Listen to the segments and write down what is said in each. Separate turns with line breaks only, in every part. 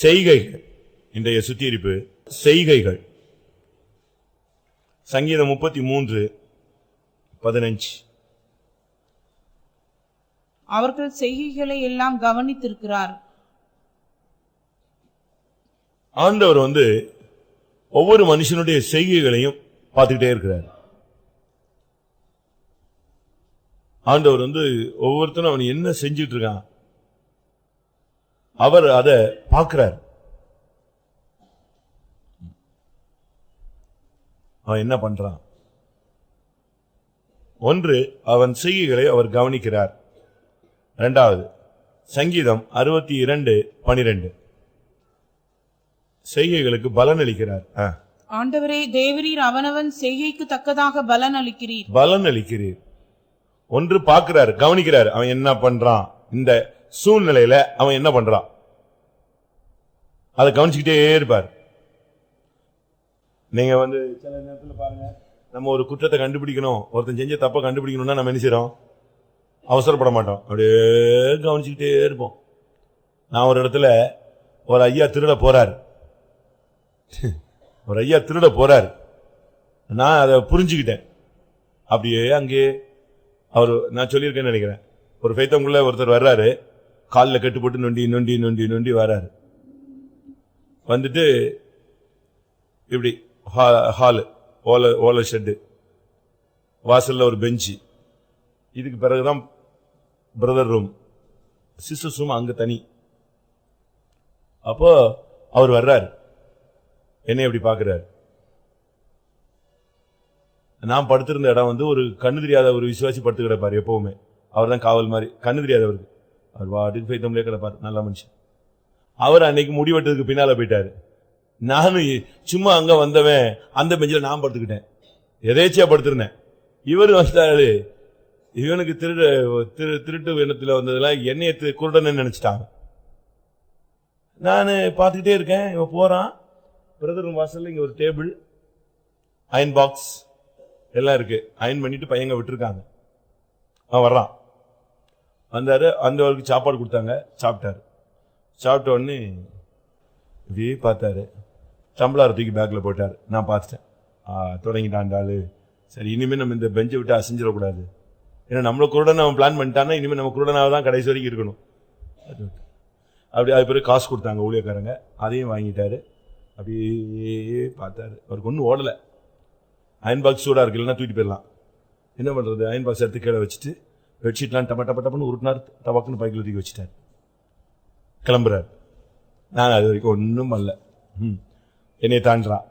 செய்கைகள். இன்றைய சுத்திகரிப்பு செய்கைகள். சங்கீதம் 33:15.
அவர்கள் செய்கைகளை எல்லாம் கவனித்திருக்கிறார்.
ஆண்டவர் ஒவ்வொரு மனுஷனுடைய செய்கைகளையும் பார்த்துக்கிட்டே இருக்கிறார். ஆண்டவர் ஒவ்வொருத்தரும் அவன் என்ன செஞ்சிட்டு இருக்கான் அவர் அதை பார்க்கிறார். அவன் என்ன பண்றான்? ஒன்று, அவன் செய்கைகளை அவர் கவனிக்கிறார். இரண்டாவது, சங்கீதம் 62:12 செய்கைகளுக்கு பலன் அளிக்கிறார்.
ஆண்டவரே, தேவரீர் அவனவன் செய்கைக்கு தக்கதாக பலன் அளிக்கிறீர்.
பலன் அளிக்கிறீர். ஒன்று பார்க்கிறார், கவனிக்கிறார், அவன் என்ன பண்றான், இந்த சூழ்நிலையில அவன் என்ன பண்றான் அதை கவனிச்சுக்கிட்டே இருப்பார். நீங்க சில நேரத்தில் பாருங்க, நம்ம ஒரு குற்றத்தை கண்டுபிடிக்கணும், ஒருத்தன் செஞ்ச தப்ப கண்டுபிடிக்கணும்னா நம்ம என்ன செய்யறோம்? அவசரப்பட மாட்டோம், அப்படியே கவனிச்சுக்கிட்டே இருப்போம். நான் ஒரு இடத்துல ஒரு ஐயா திருட போறார், நான் அதை புரிஞ்சுக்கிட்டேன். அப்படியே அங்கே நான் சொல்லியிருக்கேன்னு நினைக்கிறேன், ஒரு ஃபைத்தவங்குள்ள ஒருத்தர் வர்றாரு, காலில் கட்டு போட்டு நொண்டி நொண்டி நொண்டி நொண்டி வர்றாரு. வந்துட்டு இப்படி ஹாலு, ஓலை ஷெட்டு, வாசல்ல ஒரு பெஞ்சு, இதுக்கு பிறகுதான் பிரதர் ரூம், சிஸ்டர்ஸ் ரூம் அங்க தனி. அப்போ அவர் வர்றாரு, என்னை எப்படி பாக்குறாரு. நான் படுத்திருந்த இடம் ஒரு கண்ணு தெரியாத ஒரு விசுவாசி படுத்து கிடப்பாரு. எப்பவுமே அவர் தான் காவல் மாதிரி, கண்ணு தெரியாதவருக்கு. அவர் வாட்டுக்கு ஃபைத்தம்லே கிடப்பாரு, நல்ல மனுஷன். அவர் அன்னைக்கு முடிவெட்டதுக்கு பின்னால போயிட்டாரு. நானும் சும்மா அங்க வந்தவன் அந்த பெஞ்சில நான் படுத்துக்கிட்டேன், எதேச்சியா படுத்திருந்தேன். இவர் வந்தாரு, இவனுக்கு திருட்டு எண்ணத்துல வந்ததெல்லாம் என்னைய குருடன்னு நினைச்சிட்டாங்க. நான் பார்த்துக்கிட்டே இருக்கேன். இவன் போறான், பிரதர் வாசல்ல இங்க ஒரு டேபிள், அயன் பாக்ஸ் எல்லாம் இருக்கு, அயன் பண்ணிட்டு பையங்க விட்டுருக்காங்க. அவன் வர்றான், வந்தாரு, அந்த சாப்பாடு கொடுத்தாங்க, சாப்பிட்டாரு. சாப்பிட்ட உடனே இப்படியே பார்த்தாரு, டம்ளர் தூக்கி பேக்ல போட்டார். நான் பார்த்துட்டேன், தொடங்கிட்டாண்டாளு, சரி இனிமே நம்ம இந்த பெஞ்சை விட்டு அசைஞ்சிடக்கூடாது, ஏன்னா நம்மள குருடனை அவன் பிளான் பண்ணிட்டான்னா இனிமே நம்ம குருடனாக தான் கடைசி வரைக்கும் இருக்கணும். அப்படி அது பிறகு காசு கொடுத்தாங்க ஊழியக்காரங்க, அதையும் வாங்கிட்டாரு. அப்படியே பார்த்தாரு, அவருக்கு ஒன்றும் ஓடலை. அயன் பாக்ஸ் சூடாக இருக்கு, இல்லைன்னா தூக்கிட்டு போயிடலாம். என்ன பண்ணுறது? அயன் பாக்ஸ் எடுத்து கீழே வச்சுட்டு பெட்ஷீட்லாம் டப்பன்னு உருட்டினார், டபக்குன்னு பைக்கில் தூக்கி வச்சுட்டார், கிளம்புறாரு. நான் அது வரைக்கும் ஒன்றும் பண்ணல. என்னை தாண்டான்,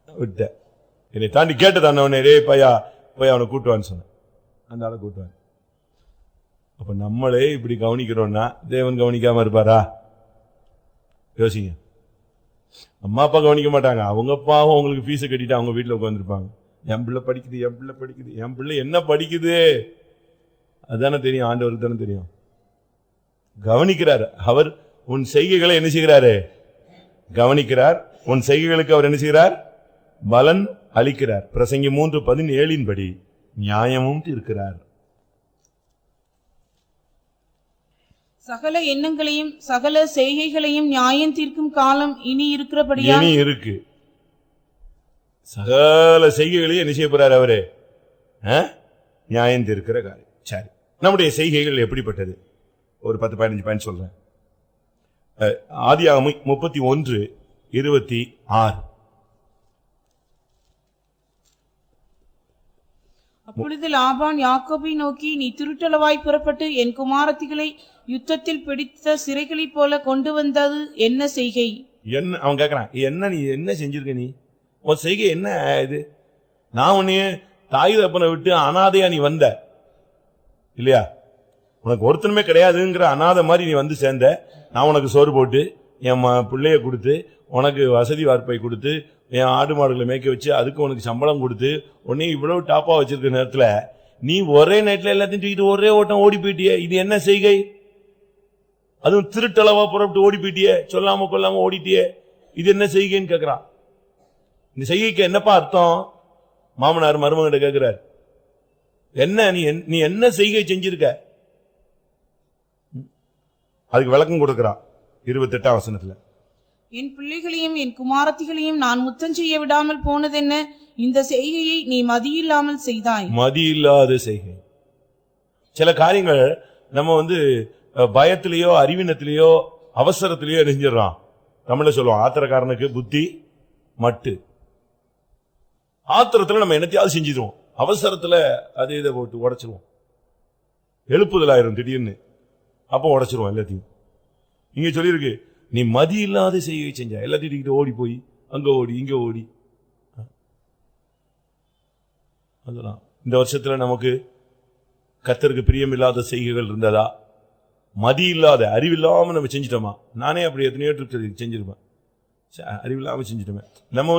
விட்டேன். என்னை தாண்டி கேட்டதான் அவனே, ரே பையா போய் அவனை கூட்டுவான்னு சொன்னேன். அந்த ஆளை கூட்டுவான். அப்ப நம்மளே இப்படி கவனிக்கிறோம்னா தேவன் கவனிக்காம இருப்பாரா? யோசிங்க. அம்மா அப்பா கவனிக்க மாட்டாங்க, அவங்க அப்பாவும் அவங்களுக்கு ஃபீஸை கட்டிட்டு அவங்க வீட்டில் உட்காந்துருப்பாங்க. என் பிள்ளை படிக்குது, என் பிள்ளை படிக்குது, என் பிள்ளை என்ன படிக்குது அதுதானே தெரியும், ஆண்டவருக்கு தானே தெரியும். கவனிக்கிறார் அவர். உன் செய்கைகளை என்ன செய்கிறாரு? கவனிக்கிறார். உன் செய்கைகளுக்கு அவர் என்ன செய்கிறார்? பலன் அளிக்கிறார். பிரசங்கி 3:17 படி நியாயமும் இருக்கிறார்.
சகல எண்ணங்களையும் சகல செய்கைகளையும் நியாயம் தீர்க்கும் காலம் இனி இருக்கிறபடியா?
இனி இருக்கு. சகல செய்கைகளையும் என்ன செய்ய போறார் அவரு? நியாயம் தீர்க்கிற காரியம். சரி, நம்முடைய செய்கைகள் எப்படிப்பட்டது? ஒரு 10-15 பாயிண்ட் சொல்றேன். ஆதியாகமம் 31:26.
அப்பொழுது லாபான் யாக்கோபை நோக்கி, நீ திருட்டளவாய் புறப்பட்டு என் குமாரத்திகளை யுத்தத்தில் பிடித்த சிறைகளைப் போல கொண்டு வந்தது என்ன செய்கை?
என்ன அவன் கேட்கறான், நீ என்ன செஞ்சிருக்க? நீ உன் செய்கை என்ன இது? நான் உன்னைய தாய் தப்பனை விட்டு அனாதையா நீ வந்த இல்லையா? உனக்கு ஒருத்தனுமே கிடையாதுங்கிற அனாதை மாதிரி நீ வந்து சேர்ந்த. நான் உனக்கு சோறு போட்டு என் பிள்ளைய கொடுத்து உனக்கு வசதி வார்ப்பை கொடுத்து என் ஆடு மாடுகளை மேய்க்க வச்சு அதுக்கு உனக்கு சம்பளம் கொடுத்து உன்னை இவ்வளவு டாப்பா வச்சிருக்க நேரத்துல நீ ஒரே நைட்ல எல்லாத்தையும் தூக்கிட்டு ஒரே ஓட்டம் ஓடி போயிட்டியே, இது என்ன செய்கை? அதுவும் திருட்டளவா புறப்பட்டு ஓடி போயிட்டியே, சொல்லாம கொல்லாம ஓடிட்டியே, இது என்ன செய்கைன்னு கேட்கிறான். இந்த செய்கைக்கு என்னப்பா அர்த்தம்? மாமனார் மருமகிட்ட கேட்கிறார், என்ன நீ என்ன செய்கை செஞ்சிருக்க? அதுக்கு விளக்கம் கொடுக்கிறான் 28ஆம் வசனத்துல.
என் பிள்ளைகளையும் என் குமாரத்திகளையும் நான் முத்தம் செய்ய விடாமல் போனதென்ன? இந்த செய்கையை நீ மதியில்லாமல் செய்தாய்.
மதியில்லாத செய்கை. சில காரியங்கள் நம்ம பயத்திலேயோ அறிவினத்திலேயோ அவசரத்திலேயோ நெஞ்சிடறான். தமிழ்ல சொல்லுவோம், ஆத்திரக்காரனுக்கு புத்தி மட்டு. ஆத்திரத்துல நம்ம என்னத்தையாவது செஞ்சிடுவோம், அவசரத்துல அதை இதை போட்டு உடைச்சிருவோம். எழுப்புதல் ஆயிரும் திடீர்னு, அப்போ உடைச்சிருவோம் எல்லாத்தையும். இங்க சொல்லியிருக்கு, நீ மதி இல்லாத செய்கை செஞ்ச, எல்லாத்தையும் ஓடி போய் அங்க ஓடி இங்க ஓடி. அதெல்லாம் இந்த வருஷத்துல நமக்கு கர்த்தருக்கு பிரியமில்லாத செய்கைகள் இருந்ததா? மதி இல்லாத அறிவில்லாம நம்ம செஞ்சிட்டோமா? நானே அப்படி எத்தனையோ ட்ரிப் செஞ்சிருப்பேன், அறிவில்லாம செஞ்சிட்டோமே. நம்ம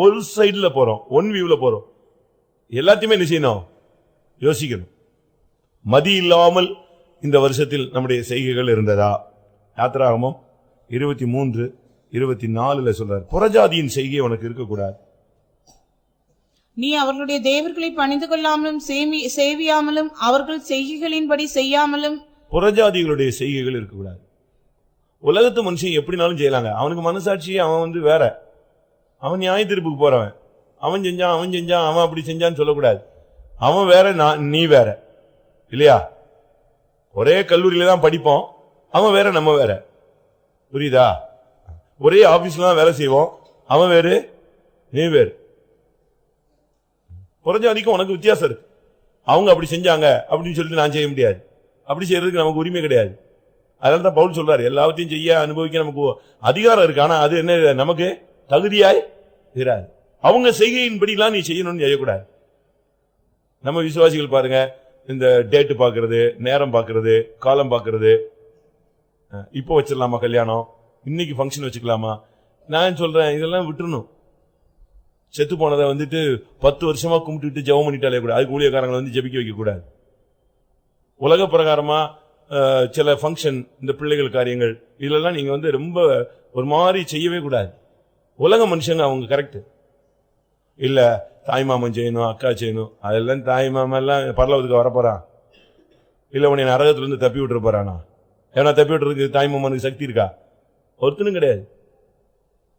ஒரு சைடுல போறோம், ஒன் வியூல போறோம். எல்லாத்தையுமே என்ன செய்யணும்? யோசிக்கணும். மதி இல்லாமல் இந்த வருஷத்தில் நம்முடைய செய்கைகள் இருந்ததா? யாத்திராகமம் 23:24 சொல்றார், புறஜாதியின் செய்கை உனக்கு இருக்கக்கூடாது.
நீ அவர்களுடைய தேவர்களை பணிந்து கொள்ளாமலும் சேவியாமலும் அவர்கள் செய்கைகளின்படி செய்யாமலும். புறஜாதிகளுடைய
செய்கைகள் இருக்கக்கூடாது. உலகத்து மனுஷன் எப்படினாலும் செய்யலாங்க. அவனுக்கு மனசாட்சி, அவன் வேற, அவன் நியாய தீர்ப்புக்கு போறவன். அவன் செஞ்சான் அவன் அப்படி செஞ்சான்னு சொல்லக்கூடாது. அவன் வேற, நீ வேற இல்லையா? ஒரே கல்லூரியில தான் படிப்போம், அவன் வேற நம்ம வேற. புரியுதா? ஒரே ஆபீஸ்ல தான் வேலை செய்வோம், அவன் வேறு நீ வேறு. புறஜாதிக்கும் உனக்கு வித்தியாசம் இருக்கு. அவங்க அப்படி செஞ்சாங்க அப்படின்னு சொல்லிட்டு நான் செய்ய முடியாது. அப்படி செய்யறதுக்கு நமக்கு உரிமை கிடையாது. அதனால தான் பவுல் சொல்றாரு, எல்லாத்தையும் செய்ய அனுபவிக்க நமக்கு அதிகாரம் இருக்கு, ஆனா அது என்ன நமக்கு தகுதியாய் இராது. அவங்க செய்கையின்படிலாம் நீ செய்யணும்னு செய்யக்கூடாது. நம்ம விசுவாசிகள் பாருங்க, இந்த டேட்டு பாக்குறது, நேரம் பாக்குறது, காலம் பாக்குறது, இப்போ வச்சிடலாமா கல்யாணம், இன்னைக்கு ஃபங்க்ஷன் வச்சுக்கலாமா? நான் சொல்றேன், இதெல்லாம் விட்டுறணும். செத்து போனதை 10 வருஷமா கும்பிட்டு ஜெபம் பண்ணிட்டாலே கூட அதுக்கு ஊழியக்காரங்களை ஜெபிக்க வைக்க கூடாது. உலக பிரகாரமா சில ஃபங்க்ஷன், இந்த பிள்ளைகள் காரியங்கள், இதெல்லாம் நீங்க ரொம்ப ஒரு மாதிரி செய்யவே கூடாது. உலக மனுஷங்க அவங்க கரெக்ட் இல்ல. தாய்மாமன் செய்யணும், அக்கா செய்யணும், அதெல்லாம் தாய்மாமன் எல்லாம் பரலோகத்துக்கு வரப்போறான் இல்ல, உன்னை நரகத்துல இருந்து தப்பி விட்டுற போறானா? ஏன்னா தப்பி விட்டுறதுக்கு தாய்மாமனுக்கு சக்தி இருக்கா? ஒருத்தனும் கிடையாது.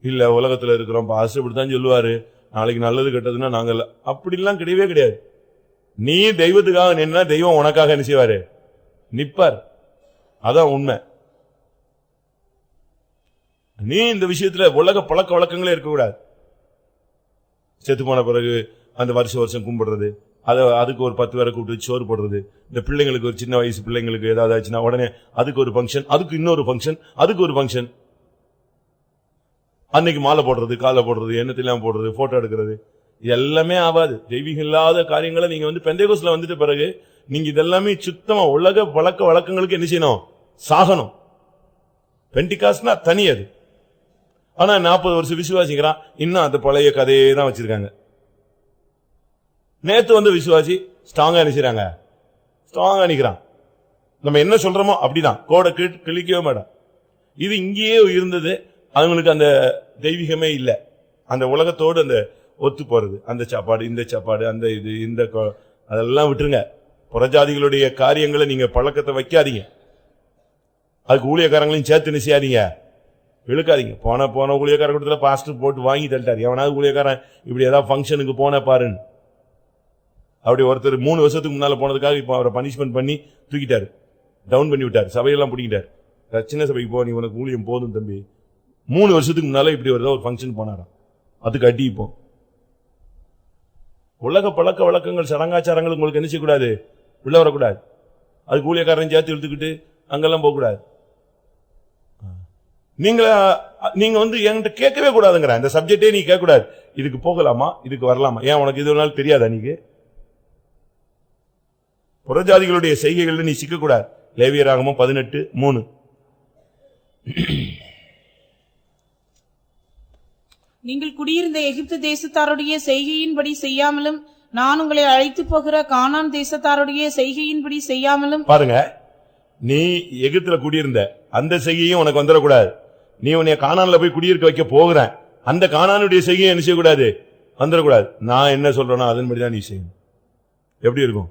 இல்ல உலகத்துல இருக்கிறோம், பாஸ்டர் இப்படித்தான் சொல்லுவாரு, நாளைக்கு நல்லது கெட்டதுன்னா நாங்கள் அப்படிலாம் கிடையவே கிடையாது. நீ தெய்வத்துக்காக நின்னா தெய்வம் உனக்காக என்ன செய்வாரு? நிப்பார். அதான் உண்மை. நீ இந்த விஷயத்துல உலக பழக்க வழக்கங்களே இருக்கக்கூடாது. செத்து போன பிறகு அந்த வருஷம் கும்பிடுறது, அதுக்கு ஒரு 10 பேரை கூப்பிட்டு சோறு போடுறது, இந்த பிள்ளைங்களுக்கு ஒரு சின்ன வயசு பிள்ளைங்களுக்கு ஏதாவது ஆச்சுன்னா உடனே அதுக்கு ஒரு ஃபங்க்ஷன், அதுக்கு இன்னொரு ஃபங்க்ஷன், அதுக்கு ஒரு ஃபங்க்ஷன். அன்னைக்கு மாலை போடுறது, காலை போடுறது, எண்ணத்தெல்லாம் போடுறது, போட்டோ எடுக்கிறது, எல்லாமே ஆகாது. தெய்வீகம் இல்லாத காரியங்களை நீங்க பெந்தேகோஸ்ல வந்துட்ட பிறகு நீங்க இதெல்லாமே சுத்தமா உலக பழக்க வழக்கங்களுக்கு என்ன செய்யணும்? சாகணும். பெண்டிகாஸ்ட்னா தனி அது. ஆனா 40 வருஷம் விசுவாசிக்கிறான், இன்னும் அந்த பழைய கதையே தான் வச்சிருக்காங்க. நேத்து விசுவாசி ஸ்ட்ராங்கா நினைச்சாங்க, ஸ்ட்ராங்கா நிக்கிறான். நம்ம என்ன சொல்றோமோ அப்படிதான், கோடை கிழிக்கவே மாட்டான். இது இங்கேயே இருந்தது, அவங்களுக்கு அந்த தெய்வீகமே இல்லை. அந்த உலகத்தோடு அந்த ஒத்து போறது, அந்த சாப்பாடு, இந்த சாப்பாடு, அந்த இது, இந்த அதெல்லாம் விட்டுருங்க. புறஜாதிகளுடைய காரியங்களை நீங்க பழக்கத்தை வைக்காதீங்க. அதுக்கு ஊழியக்காரங்களையும் சேர்த்து நிச்சயாதீங்க, இழுக்காதீங்க. போன ஊழியக்கார கூட்டத்துல பாஸ்டர் போட்டு வாங்கி தள்ளிட்டாரு. எவனாவது ஊழியக்காரன் இப்படி ஏதாவது ஃபங்க்ஷனுக்கு போன பாருன்னு, அப்படி ஒருத்தர் 3 வருஷத்துக்கு முன்னால போனதுக்காக இப்ப அவரை பனிஷ்மெண்ட் பண்ணி தூக்கிட்டாரு, டவுன் பண்ணி விட்டாரு, சபையெல்லாம் பிடிக்கிட்டாரு. சின்ன சபைக்கு போ, நீ உனக்கு ஊழியம் போதும் தம்பி. 3 வருஷத்துக்கு முன்னால இப்படி ஒரு ஃபங்க்ஷன் போனாராம், அதுக்கு அடி. இப்போ உலக பழக்க வழக்கங்கள், சடங்காச்சாரங்கள் உங்களுக்கு என்ன செய்யக்கூடாது? உள்ள வரக்கூடாது. அதுக்கு ஊழியக்காரன் சேர்த்து இழுத்துக்கிட்டு அங்கெல்லாம் போகக்கூடாது. நீங்க என்கிட்ட கேட்கவே கூடாதுங்கிற இந்த சப்ஜெக்டே நீ கேட்க கூடாது. இதுக்கு போகலாமா, இதுக்கு வரலாமா? ஏன் உனக்கு இது ஒரு நாள் தெரியாதா? நீங்க புறஜாதிகளுடைய செய்கைகள் நீ சிக்கக்கூடாது. லேவியராகமம் 18:3.
நீங்கள் குடியிருந்த எகிப்து தேசத்தாருடைய செய்கையின்படி செய்யாமலும் நான் உங்களை அழைத்து போகிற கானான் தேசத்தாருடைய செய்கையின்படி செய்யாமலும்.
பாருங்க, நீ எகிப்துல குடியிருந்த அந்த செய்கையும் உனக்கு வந்துடக்கூடாது. நீ உன்னை கானான்ல போய் குடியிருக்க வைக்க போகிற அந்த கானானுடைய செய்கையை என்ன செய்யக்கூடாது? வந்துடக்கூடாது. நான் என்ன சொல்றேனோ அதன்படிதான் நீ செய்யணும். எப்படி இருக்கும்?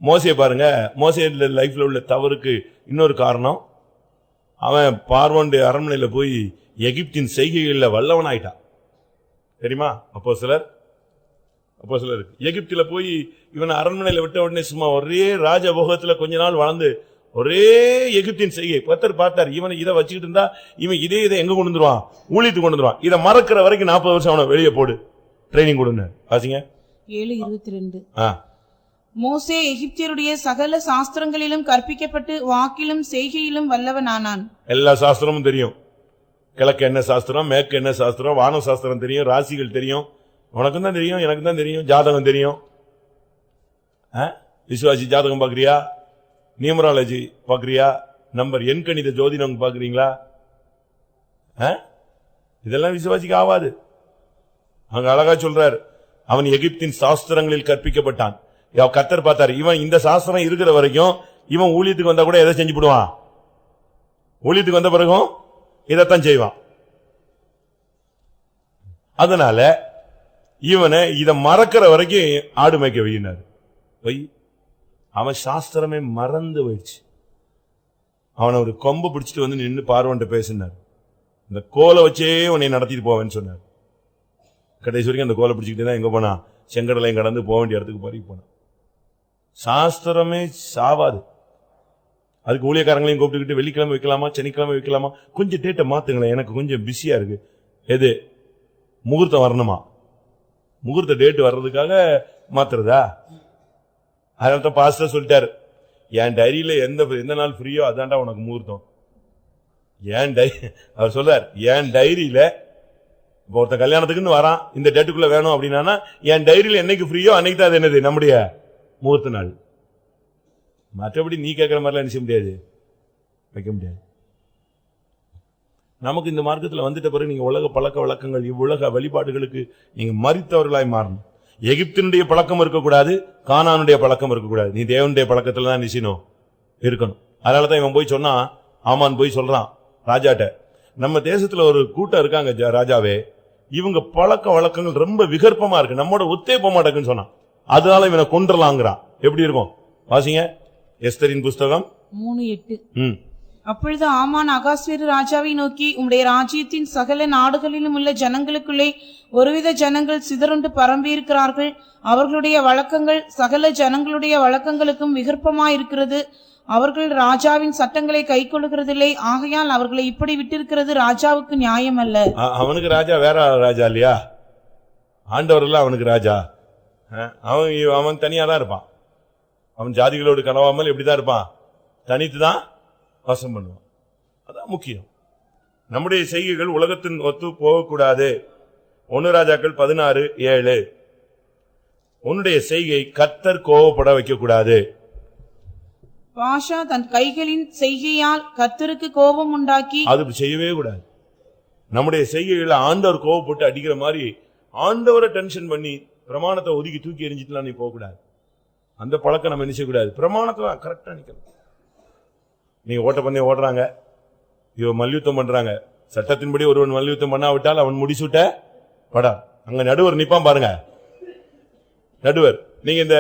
மோசே பாருங்க, மோசே லைஃப்ல உள்ள தவறுக்கு இன்னொரு காரணம், அவன் பார்வோனுடைய அரண்மனையில போய் எகிப்தின் செய்கைகளில் வல்லவன் ஆயிட்டான். தெரியுமா? அப்போஸ்தலர் எகிப்தில போய் இவன் அரண்மனையில விட்ட உடனே சும்மா ஒரே ராஜபோகத்துல கொஞ்ச நாள் வாழ்ந்து ஒரே எகிப்தின் செய்கை கர்த்தர் பார்த்தார். இவனை இதை வச்சுக்கிட்டு இருந்தா இவன் இதை எங்க கொண்டு வந்துருவான்? ஊழியத்துக்கு கொண்டு வந்துருவான். இதை மறக்கிற வரைக்கும் 40 வருஷம் அவனை வெளியே போடு, ட்ரைனிங் கொடுங்க. வாசிங்க
7:22. மோசே எகிப்தியருடைய சகல சாஸ்திரங்களிலும் கற்பிக்கப்பட்டு வாக்கிலும் செய்கையிலும் வல்லவனானான்.
எல்லா சாஸ்திரமும் தெரியும். கிழக்கு என்ன சாஸ்திரம், மேற்கு என்ன சாஸ்திரம், வான சாஸ்திரம் தெரியும், ராசிகள் தெரியும். உனக்கும் தான் தெரியும், எனக்கு தான் தெரியும். ஜாதகம் தெரியும். விசுவாசி ஜாதகம் பாக்குறியா? நியூமராலஜி பாக்குறியா? நம்பர் எண்கணித ஜோதிடம் பாக்குறீங்களா? இதெல்லாம் விசுவாசிக்கு ஆவாது. அங்க அழகா சொல்றார், அவன் எகிப்தின் சாஸ்திரங்களில் கற்பிக்கப்பட்டான். கர்த்தர் பார்த்தார், இவன் இந்த சாஸ்திரம் இருக்கிற வரைக்கும் இவன் ஊழியத்துக்கு வந்தா கூட எதை செஞ்சு விடுவான்? ஊழியத்துக்கு வந்த பிறகும் இதைத்தான் செய்வான். அதனால இவனை இதை மறக்கிற வரைக்கும் ஆடு மேய்க்க வையினார். அவன் சாஸ்திரமே மறந்து போயிடுச்சு. அவனை ஒரு கொம்பு பிடிச்சிட்டு வந்து நின்று பார்வன்ட்டு பேசினார். இந்த கோலை வச்சே உன்னை நடத்திட்டு போவேன்னு சொன்னார். கடைசி வரைக்கும் அந்த கோலை பிடிச்சிக்கிட்டே தான் எங்க போனா? செங்கடலையும் கடந்து போக வேண்டிய இடத்துக்கு பறி போனான். சாஸ்திரமே சாவாது. அதுக்கு ஊழியக்காரங்களையும் கூப்பிட்டுக்கிட்டு வெள்ளிக்கிழமை வைக்கலாமா, சனிக்கிழமை வைக்கலாமா, கொஞ்சம் டேட்டை மாத்துங்களேன், எனக்கு கொஞ்சம் பிஸியா இருக்கு. எது முகூர்த்தம் வரணுமா? முகூர்த்த டேட் வர்றதுக்காக மாத்துறதா? அதனால பாஸ்டர் சொல்லிட்டாரு, என் டைரியில எந்த நாள் ஃப்ரீயோ அதான்டா உனக்கு முகூர்த்தம். அவர் சொல்றார், என் டைரியில இப்போ ஒருத்த கல்யாணத்துக்குன்னு வரான், இந்த டேட்டுக்குள்ள வேணும் அப்படின்னா என் டைரியில என்னைக்கு ஃப்ரீயோ அன்னைக்கு தான் அது என்னது நம்முடைய முகூர்த்த நாள். மற்றபடி நீ கேட்கிற மாதிரிலாம் நினைச்ச முடியாது, வைக்க முடியாது. நமக்கு இந்த மார்க்கத்தில் வந்துட்ட பிறகு நீங்க உலக பழக்க வழக்கங்கள், இவ்வுலக வழிபாடுகளுக்கு நீங்க மறித்தவர்களாய் மாறணும். எகிப்தினுடைய பழக்கம் இருக்கக்கூடாது, கானானுடைய பழக்கம் இருக்கக்கூடாது. நீ தேவனுடைய பழக்கத்துல தான் நிச்சயம் இருக்கணும். அதனாலதான் இவன் போய் சொன்னா, ஆமான் போய் சொல்றான் ராஜாட்ட, நம்ம தேசத்துல ஒரு கூட்டம் இருக்காங்க ராஜாவே, இவங்க பழக்க வழக்கங்கள் ரொம்ப விகற்பமா இருக்கு, நம்மோட ஒத்தே போக மாட்டேங்குன்னு சொன்னான். அதனால இவனை கொன்றலாங்கிறான். எப்படி இருக்கும்? வாசிங்க எஸ்தரின் புஸ்தகம்
3:8. அப்பொழுது ஆமான் அகாஸ்வேரு ராஜாவை நோக்கி, உம்முடைய ராஜ்யத்தின் சகல நாடுகளிலும் உள்ள ஜனங்களுக்குள்ளே ஒருவித ஜனங்கள் சிதறுண்டு பரம்பியிருக்கிறார்கள். அவர்களுடைய வழக்கங்கள் சகல ஜனங்களுடைய வழக்கங்களுக்கும் விகற்பமாயிருக்கிறது. அவர்கள் ராஜாவின் சட்டங்களை கை கொள்ளுகிறதில்லை. ஆகையால் அவர்களை இப்படி விட்டிருக்கிறது ராஜாவுக்கு நியாயம் அல்ல.
அவனுக்கு ராஜா வேற ராஜா இல்லையா? ஆண்டவர் எல்லாம் அவனுக்கு ராஜா. அவன் தனியா தான் இருப்பான். அவன் ஜாதிகளோடு கலவாமல் எப்படிதான் இருப்பான்? தனித்துதான் வாசம் பண்ணுவான். அதான் முக்கியம். நம்முடைய செய்கைகள் உலகத்தின் ஒத்து போகக்கூடாது. 1 ராஜாக்கள் 16:7. உன்னுடைய செய்கை கர்த்தர் கோபப்பட வைக்க கூடாது.
பாஷா தன் கைகளின் செய்கையால் கர்த்தருக்கு கோபம் உண்டாக்கி,
அது செய்யவே கூடாது. நம்முடைய செய்கைகளை ஆண்டவர் கோபப்பட்டு அடிக்கிற மாதிரி ஆண்டவரை டென்ஷன் பண்ணி பிரமாணத்தை ஒதுக்கி தூக்கி எரிஞ்சிட்டுலாம் நீ போக கூடாது. அந்த பழக்கம் நம்ம நினைச்ச கூடாது. பிரமாணத்தை கரெக்டா நிக்கணும். நீங்க ஓட்டப்பந்தயம் ஓடுறாங்க, இவன் மல்யுத்தம் பண்றாங்க, சட்டத்தின்படி ஒருவன் மல்யுத்தம் பண்ணாவிட்டால் அவன் முடிசூட்ட படா. அங்க நடுவர் நிப்பான் பாருங்க, நடுவர். நீங்க இந்த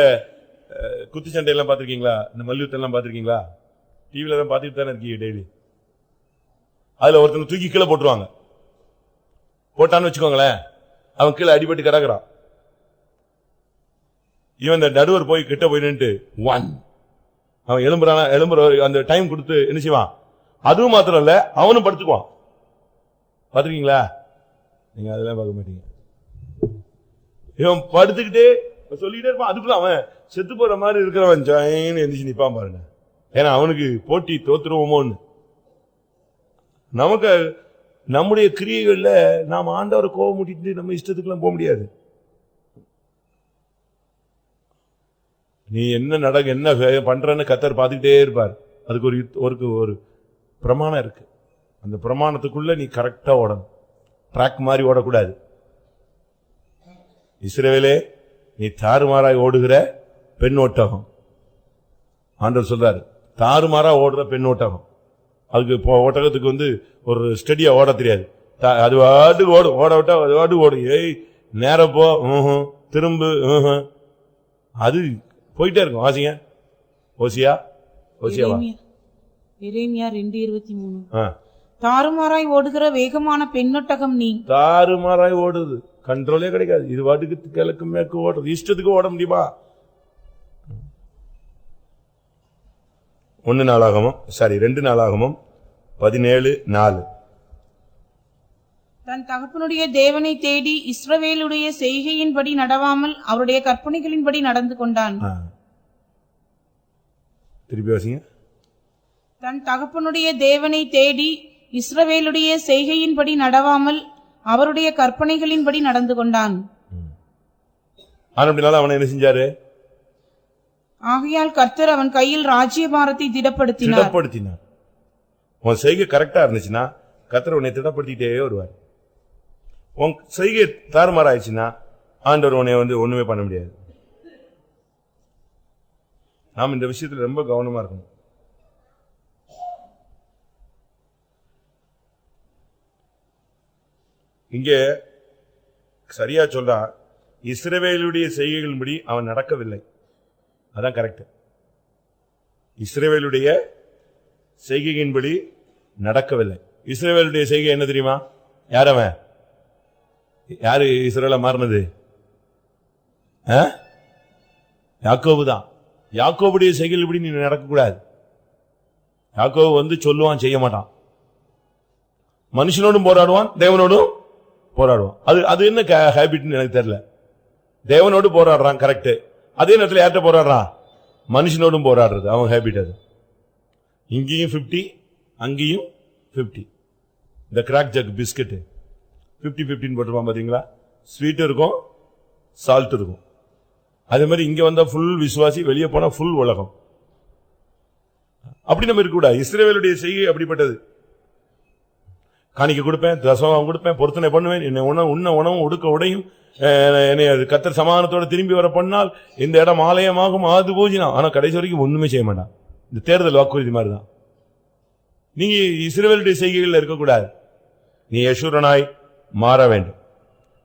குத்துச்சண்டை எல்லாம் பாத்திருக்கீங்களா? இந்த மல்யுத்தம் எல்லாம் பாத்திருக்கீங்களா? டிவில தான் பாத்துட்டு தானே இருக்கீங்க டெய்லி. அதுல ஒருத்தனை தூக்கி கீழே போட்டுருவாங்க. போட்டான்னு வச்சுக்கோங்களேன், அவன் கீழே அடிபட்டு கிடக்குறான். இவன் இந்த நடுவர் போய் கிட்ட போய் நின்று 1 அவன் எழும்புற அந்த டைம் கொடுத்து என்ன செய்வான்? அதுவும் மாத்திரம் இல்ல, அவனும் படுத்துக்குவான். பாத்துருக்கீங்களா? நீங்க அதெல்லாம் பார்க்க மாட்டீங்க. இவன் படுத்துக்கிட்டே சொல்லிட்டே இருப்பான். அதுக்குள்ள அவன் செத்து போற மாதிரி இருக்கிறவன் ஜாயின்னு எந்திரிச்சு நிப்பான் பாருங்க. ஏன்னா அவனுக்கு போட்டி தோத்துருவோமோன்னு. நமக்கு நம்முடைய கிரியைகள்ல நாம் ஆண்டவரை கோபம் மூட்டிட்டு நம்ம இஷ்டத்துக்குலாம் போக முடியாது. நீ என்ன பண்றன்னு கர்த்தர் பார்த்துக்கிட்டே இருப்பார். அதுக்கு ஒரு பிரமாணம் இருக்கு. அந்த பிரமாணத்துக்குள்ள நீ கரெக்டா ஓடணும். ட்ராக் மாதிரி ஓடக்கூடாது. இஸ்ரவேலே, நீ தாறுமாறாய் ஓடுகிற பெண் ஒட்டகம். ஆண்டவர் சொல்றாரு, தாறுமாறா ஓடுற பெண் ஒட்டகம். அதுக்கு ஒட்டகத்துக்கு ஒரு ஸ்டெடியா ஓட தெரியாது. அது வாட்டுக்கு ஓடும். ஓட விட்டா அது வாட்டுக்கு ஓடும். ஏய் நேர போ, திரும்பு, அது போயிட்டே இருக்கும். வாசிங்க ஓசியாவா?
எரேமியா 2:23. தாறுமாறாய் ஓடுகிற வேகமான பெண்ணொட்டகம் நீ.
தாறுமாறாய் ஓடுது, கண்ட்ரோலே கிடைக்காது. இது வாட்டுக்கு கிழக்கு மேற்கு ஓடுறது, இஷ்டத்துக்கு ஓட முடியுமா? 2 நாளாகமம் 17:4.
தன் தகப்பனுடைய தேவனை தேடி இஸ்ரவேலுடைய செய்கையின்படி நடவாமல் அவருடைய கற்பனைகளின்படி நடந்து கொண்டான்.
திருப்பி வாசிங்க.
தன் தகப்பனுடைய தேவனை தேடி இஸ்ரவேலுடைய செய்கையின்படி நடவாமல் அவருடைய கற்பனைகளின்படி நடந்து கொண்டான்.
அப்படினால அவனை என்ன செஞ்சாரு?
ஆகையால் கர்த்தர் அவன் கையில் ராஜ்யபாரத்தை திடப்படுத்தினார்.
உன் செய்கை கரெக்டா இருந்துச்சுன்னா கர்த்தர் உன்னை திடப்படுத்திட்டே வருவார். உன் செய்கை தாறுமாறாயிடுச்சுன்னா ஆண்டவர் உன்னை ஒண்ணுமே பண்ண முடியாது. நாம் இந்த விஷயத்துல ரொம்ப கவனமா இருக்கணும். இங்கே சரியா சொல்றா, இஸ்ரவேலுடைய செய்கைகளின்படி அவன் நடக்கவில்லை. அதான் கரெக்ட். இஸ்ரவேலுடைய செய்கையின்படி நடக்கவில்லை. இஸ்ரவேலுடைய செய்கை என்ன தெரியுமா? யாரு இஸ்ரவேலை மாறினது? யாக்கோபு தான். யாக்கோபுடைய செய்கையின்படி நீ நடக்கக்கூடாது. யாக்கோபு சொல்லுவான், செய்ய மாட்டான். மனுஷனோடும் போராடுவான், தேவனோடும் போராடுவான். அது என்ன ஹேபிட்னு எனக்கு தெரியல. தேவனோடு போராடுறான், கரெக்ட். அதே நேரத்தில் யார்கிட்ட போராடுறான்? மனுஷனோடும் போராடுறது அவன் ஹேபிட். அது இங்கேயும் 50, அங்கேயும் 50. இந்த கிராக் ஜக் பிஸ்கட் 50-50 போட்டுருப்பான் பாத்தீங்களா? ஸ்வீட் இருக்கும், சால்ட் இருக்கும். அதே மாதிரி இங்க வந்தா ஃபுல் விசுவாசி, வெளியே போனா ஃபுல் உலகம். அப்படி நம்ம இருக்க கூடாது. இஸ்ரவேலுடைய செய்கை அப்படிப்பட்டது. காணிக்க கொடுப்பேன், தசமம் கொடுப்பேன், பொருத்தனை பண்ணுவேன், என்னை உணவும் உடுக்க உடையும், என்னை கர்த்தர் சமாதானத்தோட திரும்பி வர பண்ணால் இந்த இடம் ஆலயமாகும், அது பூஜினா. ஆனா கடைசி வரைக்கும் ஒண்ணுமே செய்ய மாட்டான். இந்த தேர்தல் வாக்குறுதி மாதிரிதான். நீங்க இஸ்ரவேலுடைய செய்கைகள் இருக்கக்கூடாது. நீ யெஷூரனாய் மாற வேண்டும்.